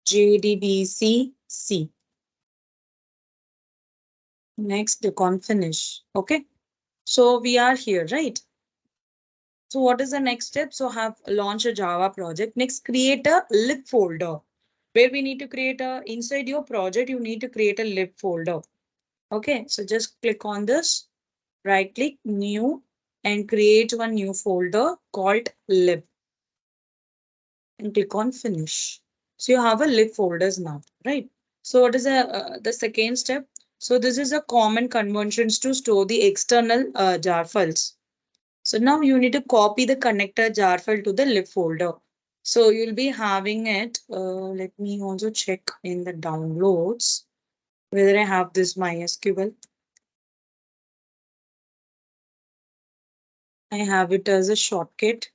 JDBC. Next, click on finish. Okay. So we are here, right? So what is the next step? So have launch a Java project. Next, create a lib folder where we need to create inside your project, you need to create a lib folder. Okay. So just click on this, right click new and create one new folder called lib and click on finish. So you have a lib folders now, right? So what is the second step? So this is a common conventions to store the external jar files. So now you need to copy the connector jar file to the lib folder. So you'll be having it. Let me also check in the downloads whether I have this MySQL. I have it as a shortcut.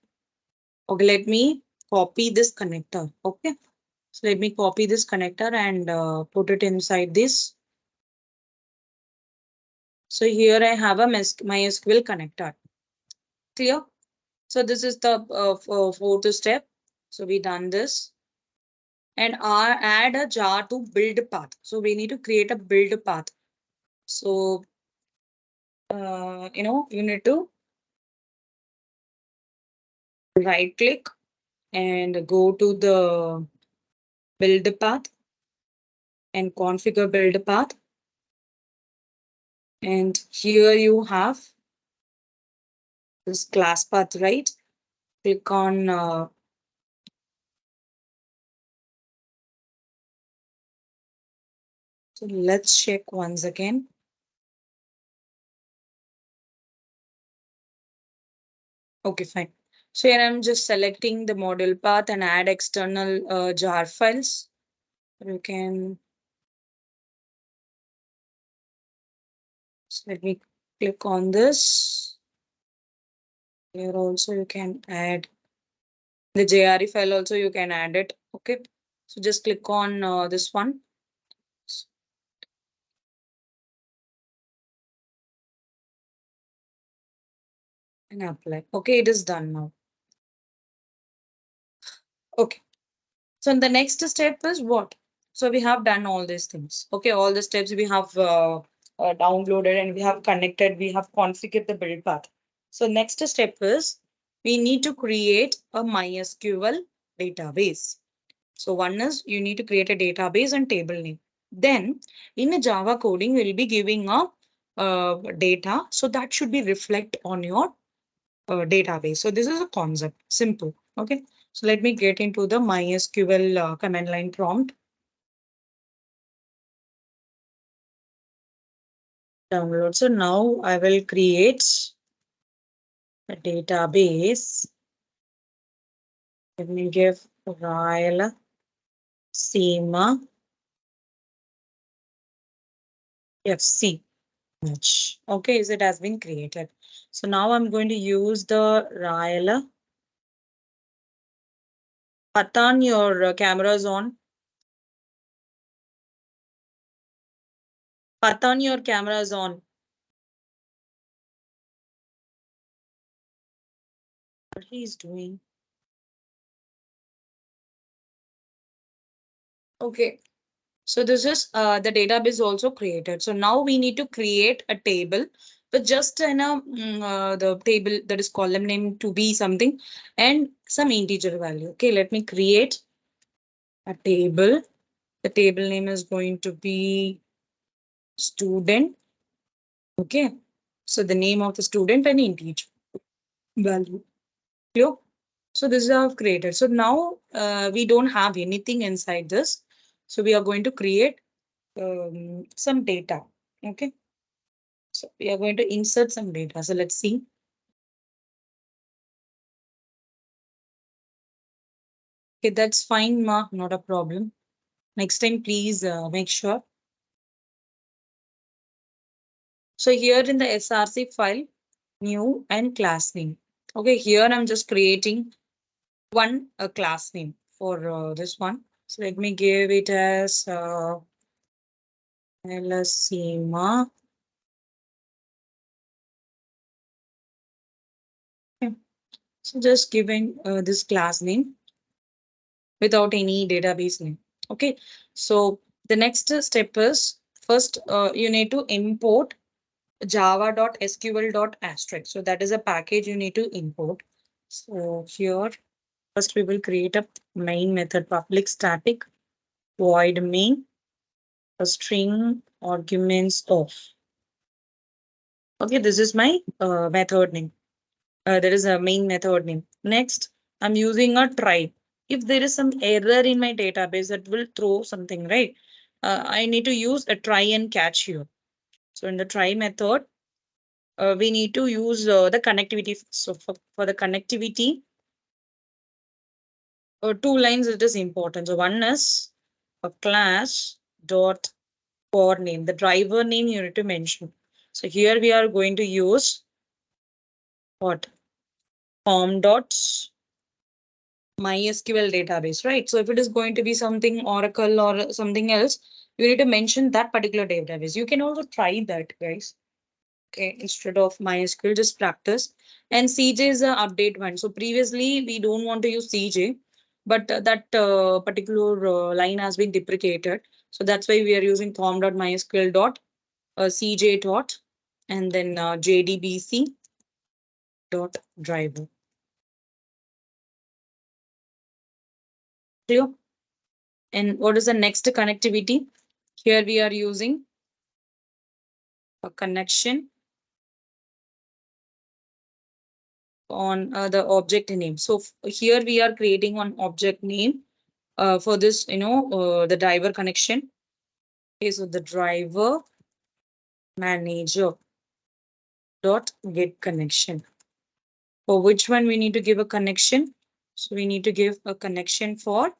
Okay, let me copy this connector. Okay, so let me copy this connector and put it inside this. So here I have a MySQL connector. Clear? So this is the fourth step. So we done this. And add a jar to build path. So we need to create a build path. So, you need to right click and go to the build path and configure build path. And here you have this class path, right? Click on so let's check once again. Okay, fine. So here I'm just selecting the model path and add external jar files. You can, so let me click on this. Here also you can add the JRE file also you can add it. Okay. So just click on this one and apply. Okay, it is done now. Okay. So the next step is what? So we have done all these things. Okay, all the steps we have downloaded and we have connected, we have configured the build path. So next step is we need to create a MySQL database. So one is you need to create a database and table name. Then in a Java coding, we'll be giving a data. So that should be reflect on your database. So this is a concept, simple. Okay. So let me get into the MySQL command line prompt. Download. So now I will create a database. Let me give Rayalaseema FC. Okay, so it has been created. So now I'm going to use the Rayala. Patan, your camera is on. Patan, your camera is on. What he's doing. Okay. So this is the database also created. So now we need to create a table with just the table that is column name to be something and some integer value. Okay, let me create a table. The table name is going to be student. Okay, so the name of the student and integer value. Clear? So this is how I've created. So now we don't have anything inside this. So we are going to create some data. Okay. So we are going to insert some data. So let's see. Okay, that's fine, Ma. Not a problem. Next time, please make sure. So here in the SRC file, new and class name. Okay, here I'm just creating one class name for this one. So let me give it as Rayalaseema. Okay. So just giving this class name without any database name. Okay, so the next step is first you need to import java.sql.asterisk. So that is a package you need to import. So here first we will create a main method public static void main a string arguments of. Okay, this is my method name. There is a main method name. Next, I'm using a try. If there is some error in my database that will throw something, right? I need to use a try and catch here. So in the try method, we need to use the connectivity. So for the connectivity, two lines it is important. So one is a class dot for name. The driver name you need to mention. So here we are going to use what? Form dot MySQL database, right? So if it is going to be something Oracle or something else, you need to mention that particular database. You can also try that, guys. Okay, instead of MySQL, just practice. And CJ is the update one. So previously we don't want to use CJ, but that particular line has been deprecated. So that's why we are using form.mysql dot CJ dot and then JDBC dot driver. Clear? And what is the next connectivity? Here we are using a connection on the object name. So here we are creating one object name for this, the driver connection. Okay, so the driver manager dot get connection. For which one we need to give a connection? So we need to give a connection for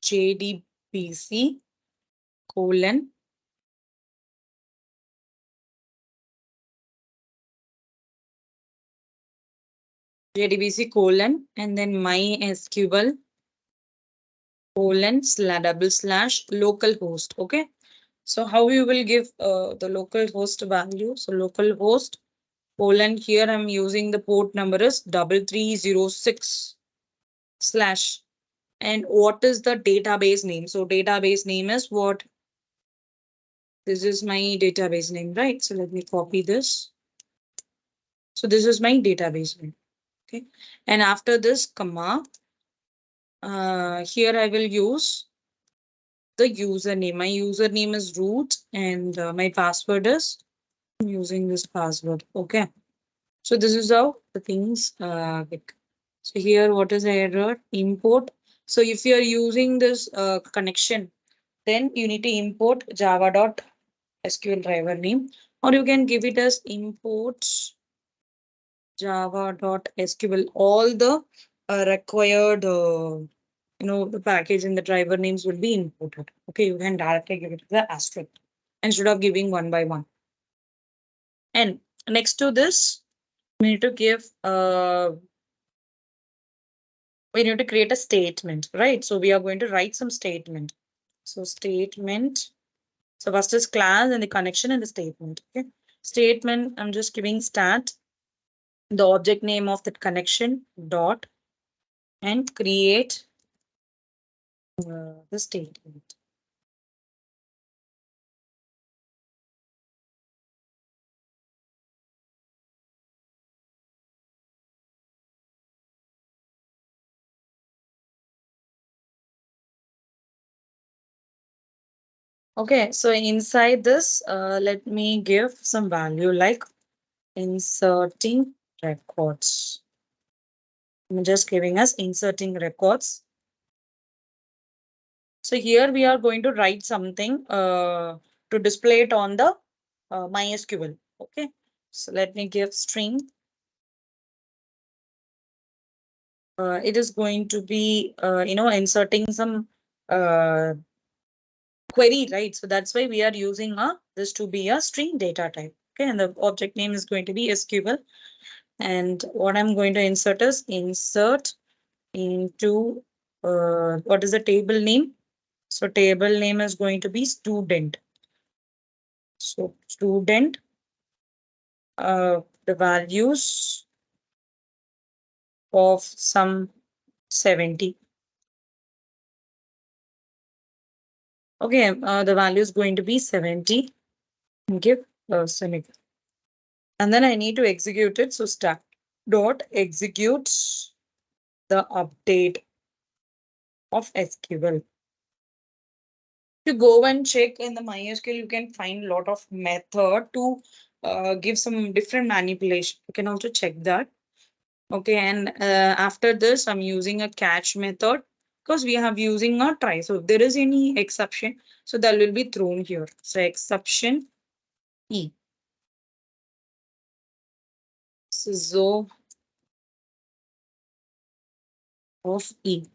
JDBC colon JDBC colon and then MySQL colon double slash localhost. Okay. So how you will give the local host value? So local host colon, here I'm using the port number is 3306 slash. And what is the database name? So database name is what? This is my database name, right? So let me copy this. So this is my database name. Okay. And after this comma, here I will use the username. My username is root and my password is I'm using this password. Okay. So this is how the things get. So here, what is the error? Import. So if you are using this connection, then you need to import java.sql driver name, or you can give it as import java.sql. All the required, the package and the driver names will be imported. Okay, you can directly give it the asterisk instead of giving one by one. And next to this, we need to give we need to create a statement, right? So we are going to write some statement. So statement. So first is class and the connection and the statement. Okay. Statement, I'm just giving stat, the object name of that connection dot and create the statement. Okay, so inside this, let me give some value like inserting records. I'm just giving us inserting records. So here we are going to write something to display it on the MySQL. Okay. So let me give string. It is going to be, inserting some query, right? So that's why we are using this to be a string data type. Okay. And the object name is going to be SQL. And what I'm going to insert is insert into what is the table name? So table name is going to be student. So student, the values of some 70. Okay, the value is going to be 70. Give semicolon. And then I need to execute it. So start dot execute the update of SQL. To go and check in the MySQL, you can find a lot of method to give some different manipulation. You can also check that. Okay, and after this, I'm using a catch method because we have using a try. So if there is any exception, so that will be thrown here. So exception E. So of E.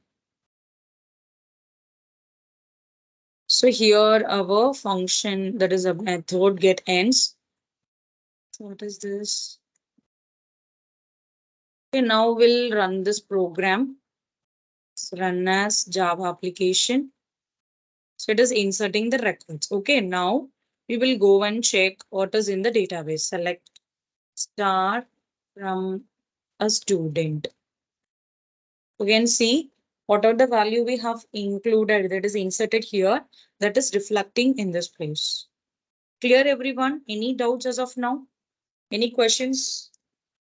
So here our function, that is a method get ends. So what is this? Okay, now we'll run this program. So run as Java application. So it is inserting the records. Okay, now we will go and check what is in the database. Select star from a student. You can see what are the value we have included that is inserted here that is reflecting in this place. Clear everyone? Any doubts as of now? Any questions?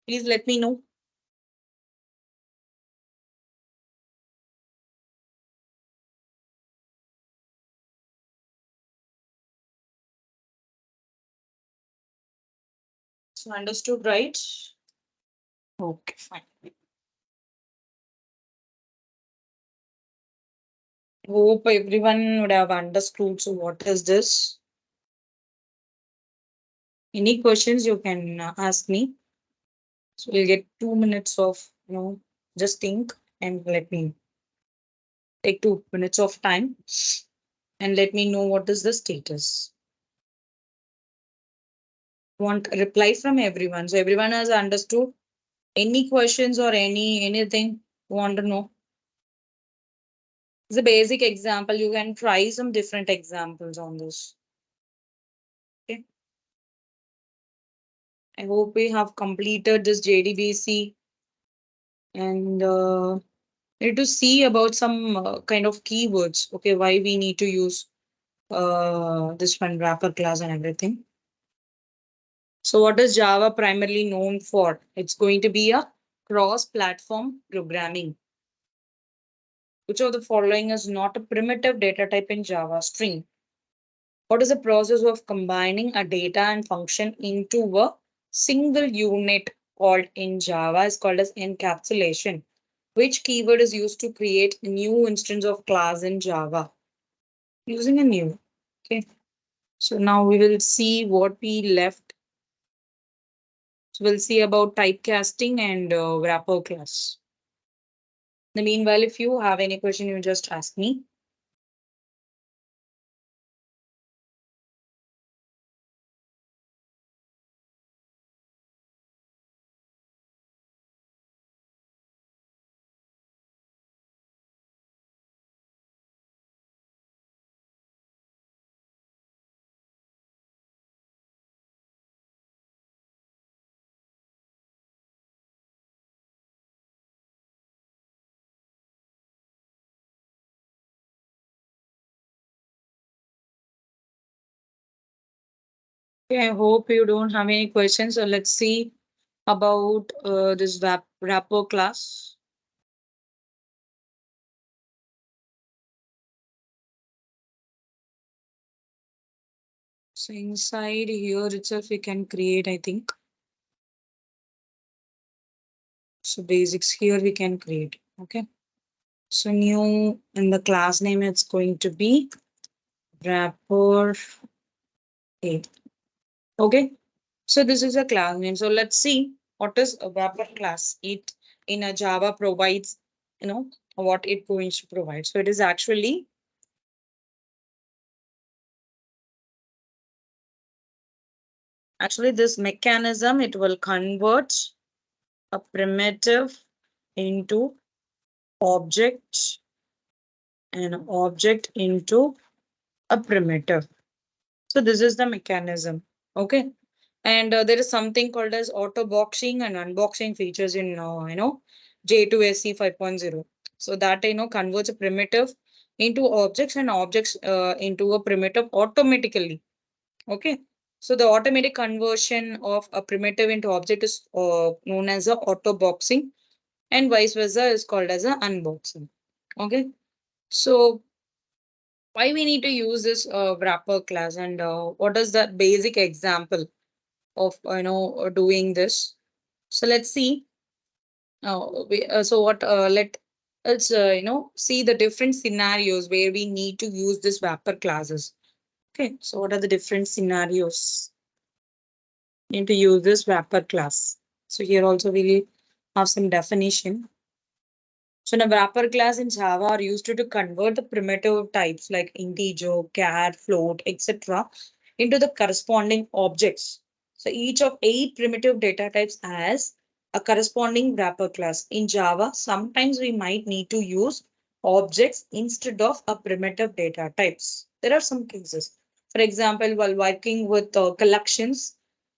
Please let me know. So understood, right? Okay, fine. Hope everyone would have understood. So what is this? Any questions you can ask me. So we'll get 2 minutes of, just think and let me take 2 minutes of time and let me know what is the status. Want a reply from everyone. So everyone has understood. Any questions or anything you want to know? It's a basic example. You can try some different examples on this. Okay. I hope we have completed this JDBC and need to see about some kind of keywords. Okay, why we need to use this one wrapper class and everything. So what is Java primarily known for? It's going to be a cross-platform programming. Which of the following is not a primitive data type in Java? String. What is the process of combining a data and function into a single unit called in Java is called as encapsulation. Which keyword is used to create a new instance of class in Java? Using a new. Okay. So now we will see what we left. So we'll see about typecasting and wrapper class. In the meanwhile, if you have any question, you just ask me. Okay, I hope you don't have any questions. So let's see about this wrapper class. So inside here itself, we can create, I think. So basics here we can create. Okay. So new in the class name, it's going to be wrapper A. Okay. So this is a class name. So let's see what is a wrapper class. It in a Java provides, what it going to provide. So it is actually this mechanism, it will convert a primitive into object and object into a primitive. So this is the mechanism. Okay. And there is something called as auto boxing and unboxing features in, J2SE 5.0. So that, converts a primitive into objects and objects into a primitive automatically. Okay. So the automatic conversion of a primitive into object is known as a auto boxing and vice versa is called as a unboxing. Okay. So why we need to use this wrapper class and what is the basic example of doing this? So let's see. So what let's see the different scenarios where we need to use this wrapper classes. Okay, so what are the different scenarios need to use this wrapper class? So here also we'll have some definition. So the wrapper class in Java are used to convert the primitive types like integer, char, float, etc. into the corresponding objects. So each of 8 primitive data types has a corresponding wrapper class. In Java, sometimes we might need to use objects instead of a primitive data types. There are some cases. For example, while working with collections,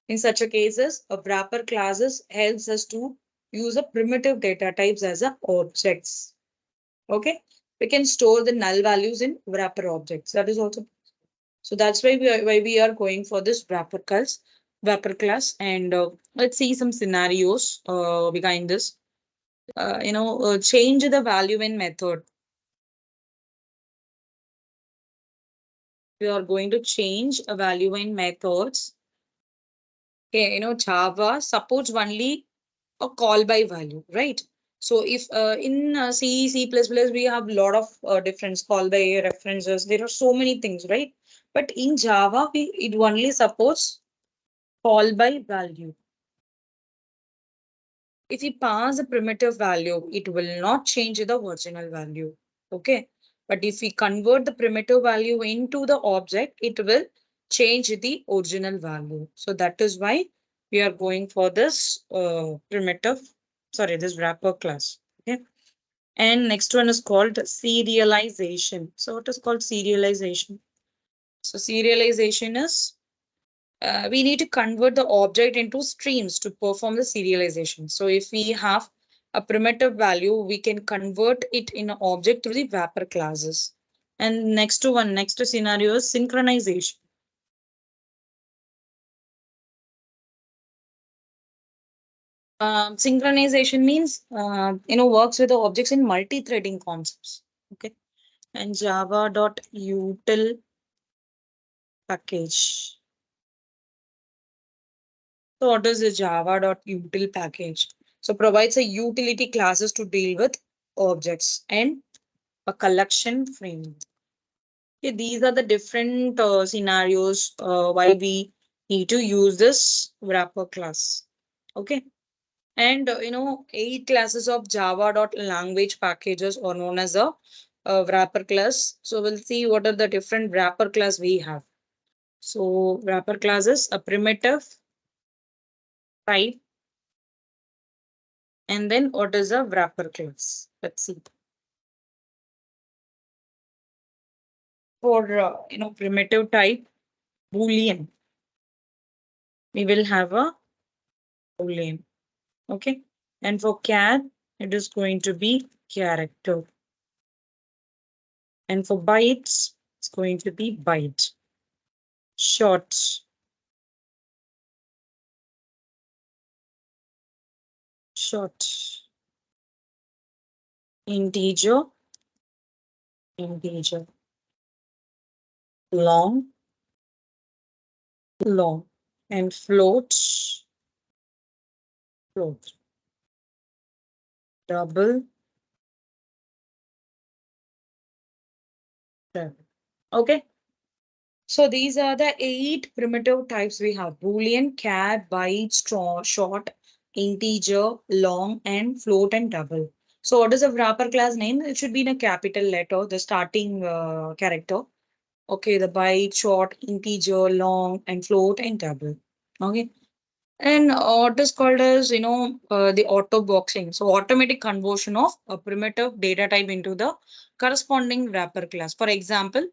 in such a cases, a wrapper classes helps us to use a primitive data types as a objects. Okay, we can store the null values in wrapper objects. That is also so. That's why we are going for this wrapper class, and let's see some scenarios behind this. Change the value in method. We are going to change a value in methods Okay, Java supports only a call by value, right? So if in C, C++, we have a lot of different call by references. There are so many things, right? But in Java, it only supports call by value. If we pass a primitive value, it will not change the original value. Okay. But if we convert the primitive value into the object, it will change the original value. So that is why we are going for this this wrapper class. Okay. And next one is called serialization. So what is called serialization? So serialization is we need to convert the object into streams to perform the serialization. So if we have a primitive value, we can convert it in an object through the wrapper classes. And next scenario is synchronization. Synchronization means works with the objects in multi-threading concepts. Okay, and Java.util package. So what is the Java.util package? So provides a utility classes to deal with objects and a collection frame. Okay, these are the different scenarios why we need to use this wrapper class. Okay. And 8 classes of Java.language packages are known as a wrapper class. So we'll see what are the different wrapper class we have. So wrapper classes, a primitive type, and then what is a wrapper class? Let's see. For primitive type, Boolean, we will have a Boolean. Okay. And for cat, it is going to be character. And for bytes, it's going to be byte. Short, short. Integer, integer. Long, long. And float, float. Double, double. Okay. So these are the 8 primitive types we have. Boolean, char, byte, short, integer, long, and float and double. So what is a wrapper class name? It should be in a capital letter, the starting character. Okay, the byte, short, integer, long, and float and double. Okay. And what is called as, the auto boxing. So automatic conversion of a primitive data type into the corresponding wrapper class. For example,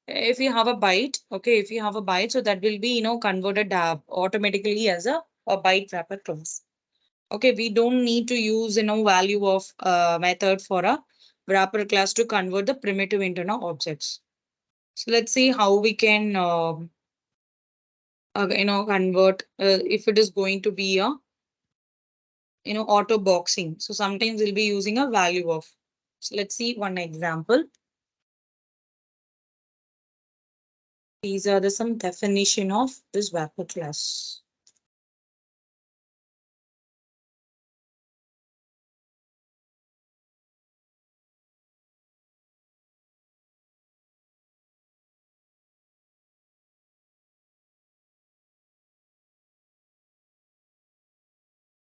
if you have a byte, okay, if you have a byte, so that will be, converted automatically as a byte wrapper class. Okay, we don't need to use, value of method for a wrapper class to convert the primitive into objects. So let's see how we can, convert if it is going to be a, auto boxing. So sometimes we'll be using a value of. So let's see one example. These are the some definition of this wrapper class.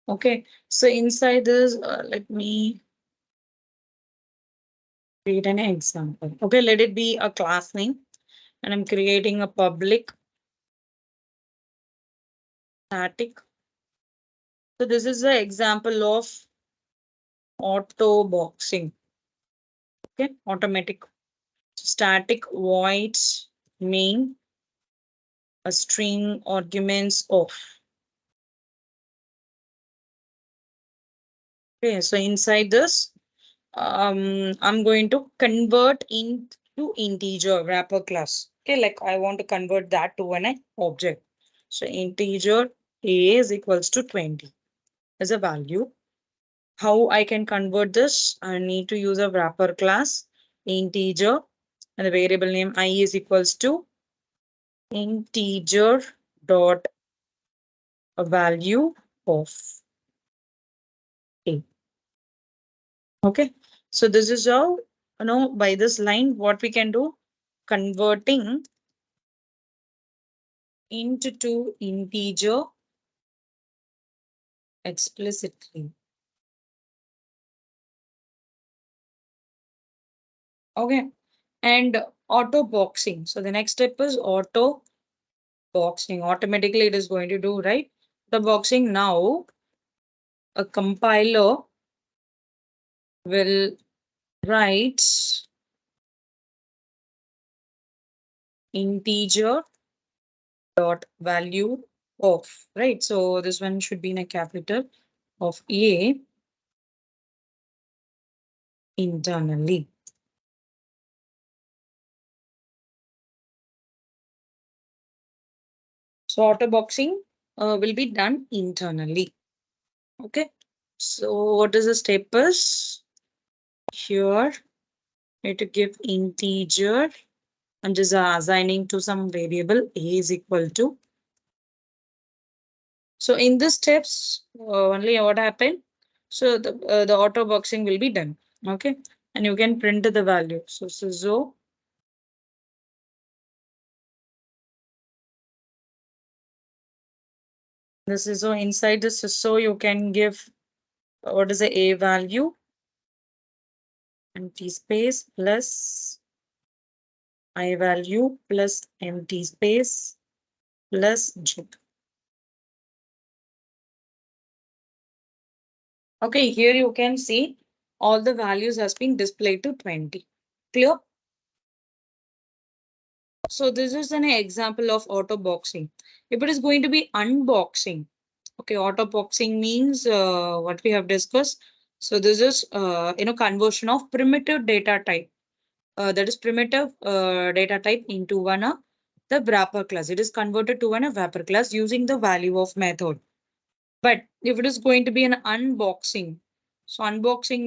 Okay, so inside this, let me create an example. Okay, let it be a class name, and I'm creating a public static. So this is the example of auto boxing. Okay, automatic static voids main a string arguments of. Okay, so inside this, I'm going to convert into integer wrapper class. Okay, like I want to convert that to an object. So integer a is equals to 20 as a value. How I can convert this? I need to use a wrapper class integer and the variable name I is equals to integer dot a value of A. Okay. So this is how, by this line, what we can do, converting int to integer explicitly. Okay. And auto boxing. So the next step is auto boxing. Automatically it is going to do, right? The boxing now, a compiler will write integer dot value of, right? So this one should be in a capital of A internally. So auto boxing will be done internally. Okay. So what is the step is here? Need to give integer and just assigning to some variable A is equal to. So in this steps, only what happened? So the auto boxing will be done. Okay. And you can print the value. So this is so inside this is so you can give what is the A value, empty space plus I value plus empty space plus J. Okay, here you can see all the values has been displayed to 20. Clear? So this is an example of auto boxing. If it is going to be unboxing, okay, auto boxing means what we have discussed. So this is conversion of primitive data type. That is primitive data type into one the wrapper class. It is converted to one a wrapper class using the value of method. But if it is going to be an unboxing, so unboxing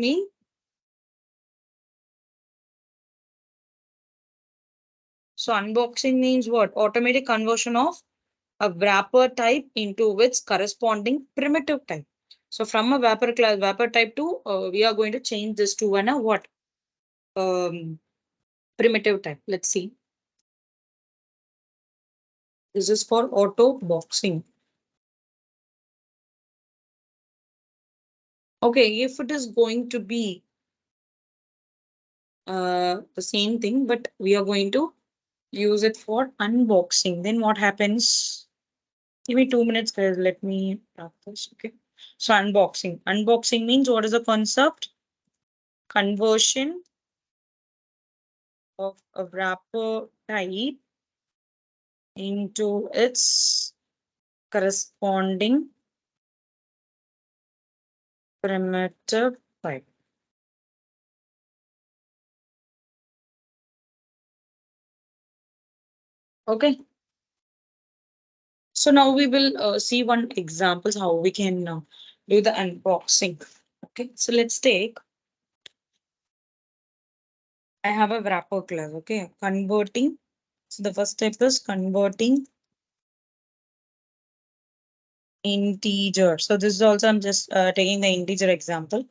means what? Automatic conversion of a wrapper type into its corresponding primitive type. So from a wrapper class, wrapper type to we are going to change this to an a what? Primitive type. Let's see. This is for auto boxing. Okay, if it is going to be the same thing, but we are going to use it for unboxing. Then what happens? Give me 2 minutes, guys. Let me practice. Okay. So unboxing. Unboxing means what is the concept? Conversion of a wrapper type into its corresponding primitive type. Okay. So now we will see one examples how we can do the unboxing. Okay. So let's take I have a wrapper class. Okay. Converting. So the first step is converting integer. So this is also I'm just taking the integer example.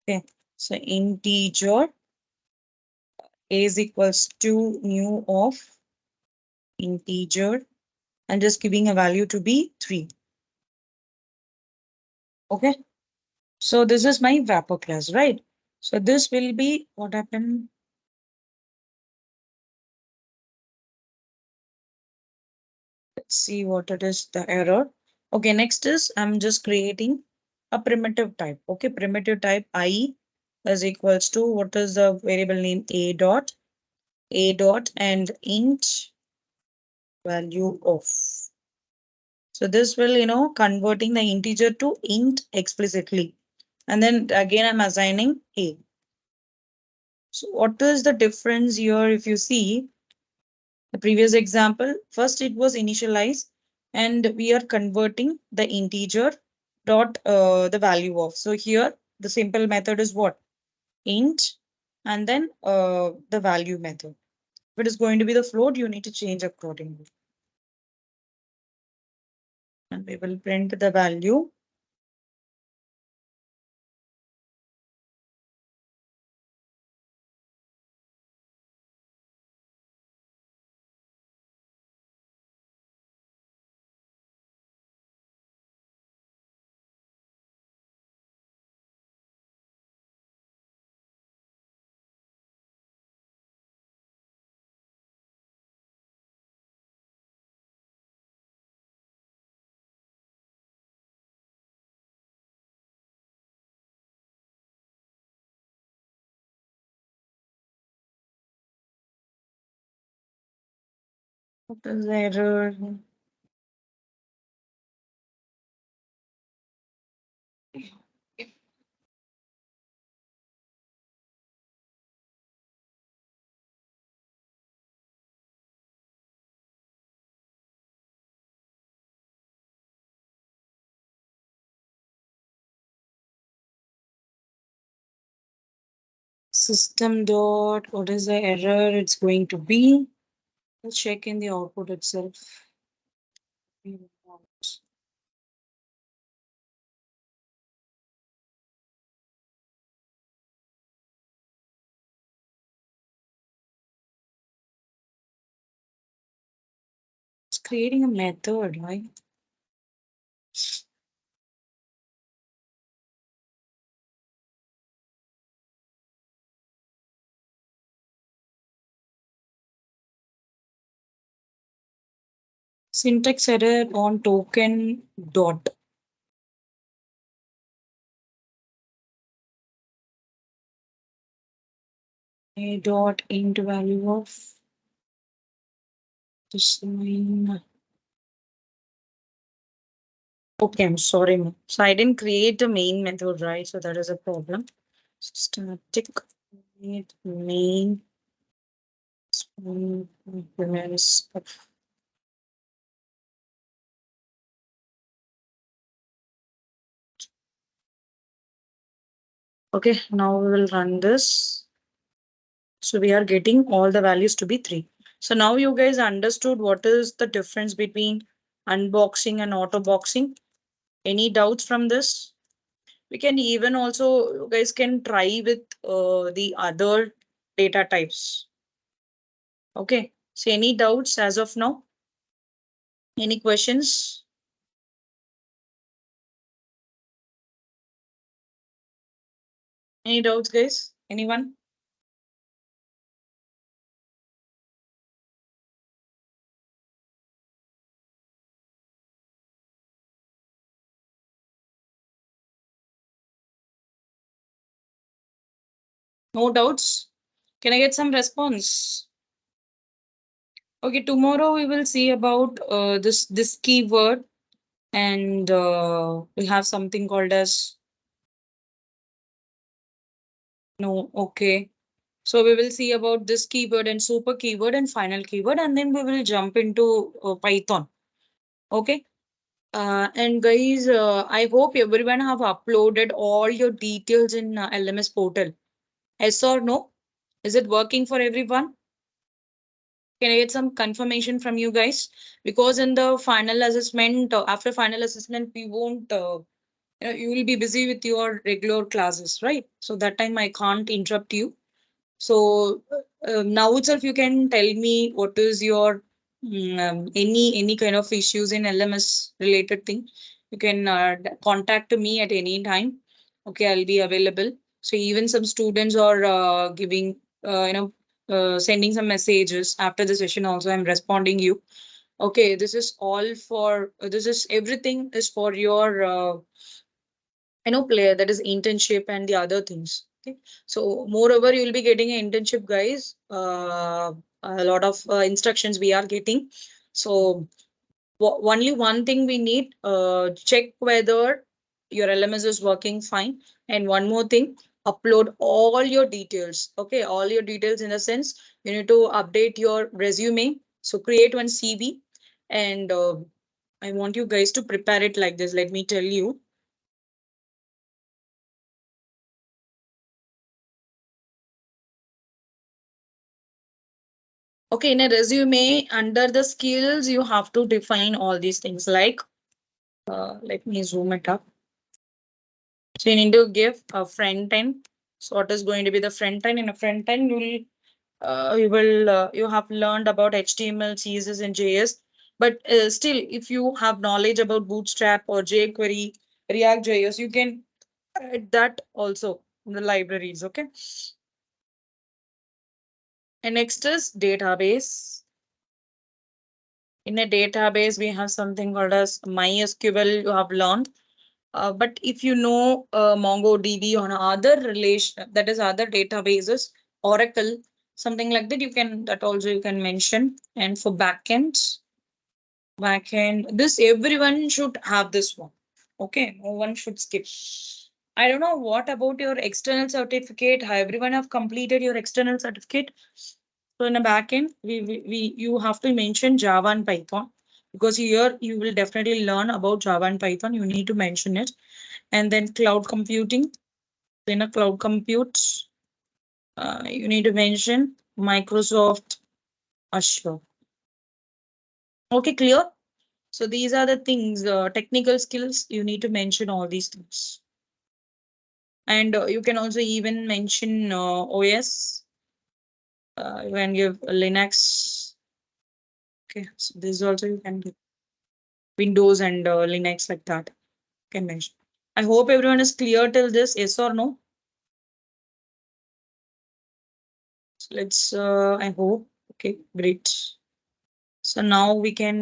Okay. So integer is equals to new of integer and just giving a value to be 3. Okay. So this is my wrapper class, right? So this will be what happened. Let's see what it is, the error. Okay, next is I'm just creating a primitive type. Okay, primitive type I is equals to what is the variable name a dot and int value of. So this will, converting the integer to int explicitly. And then again, I'm assigning a. So what is the difference here? If you see the previous example, first it was initialized and we are converting the integer dot the value of. So here the simple method is what? Int and then the value method. If it is going to be the float, you need to change accordingly. and we will print the value. What is the error? System dot, what is the error it's going to be? Let's check in the output itself. It's creating a method, right? Syntax error on token dot. A dot int value of this line. Okay, I'm sorry. So I didn't create the main method, right? So that is a problem. Static main implements. Okay, now we will run this. So we are getting all the values to be 3. So now you guys understood what is the difference between unboxing and auto boxing. Any doubts from this? We can even also, you guys can try with the other data types. Okay. So any doubts as of now? Any questions? Any doubts, guys? Anyone? No doubts? Can I get some response? Okay, tomorrow we will see about this keyword, and we have something called as no. Okay, so we will see about this keyword and super keyword and final keyword, and then we will jump into Python. Okay. And guys, I hope everyone have uploaded all your details in LMS portal. Yes or no? Is it working for everyone? Can I get some confirmation from you guys? Because in the final assessment, after final assessment, we won't, you will be busy with your regular classes, right? So that time I can't interrupt you. So now itself, you can tell me what is your any kind of issues in LMS related thing. You can contact me at any time. Okay, I'll be available. So even some students are giving, sending some messages after the session. Also, I'm responding you. Okay, this is all for this is everything is for your player, that is internship and the other things. Okay, so moreover you will be getting an internship, guys. A lot of instructions we are getting. So only one thing we need, check whether your LMS is working fine, and one more thing, upload all your details. Okay, all your details, in a sense you need to update your resume. So create one CV, and I want you guys to prepare it like this. Let me tell you. Okay, in a resume, under the skills, you have to define all these things like Let me zoom it up. So you need to give a front end. So what is going to be the front end? In a front end, you have learned about HTML, CSS, and JS. But still, if you have knowledge about Bootstrap or jQuery, React JS, you can add that also in the libraries. Okay. And next is database. In a database, we have something called as MySQL. You have learned. But if you know MongoDB on other relation, that is other databases, Oracle, something like that, that also you can mention. And for backend, this everyone should have this one. Okay, no one should skip. I don't know what about your external certificate. How everyone have completed your external certificate? So in a backend, we you have to mention Java and Python, because here you will definitely learn about Java and Python. You need to mention it. And then cloud computing. In a cloud compute, you need to mention Microsoft Azure. Okay, clear? So these are the things, technical skills. You need to mention all these things. And you can also even mention OS. You can give Linux. Okay, so this also you can give Windows and Linux like that. You can mention. I hope everyone is clear till this. Yes or no? So let's. I hope. Okay, great. So now we can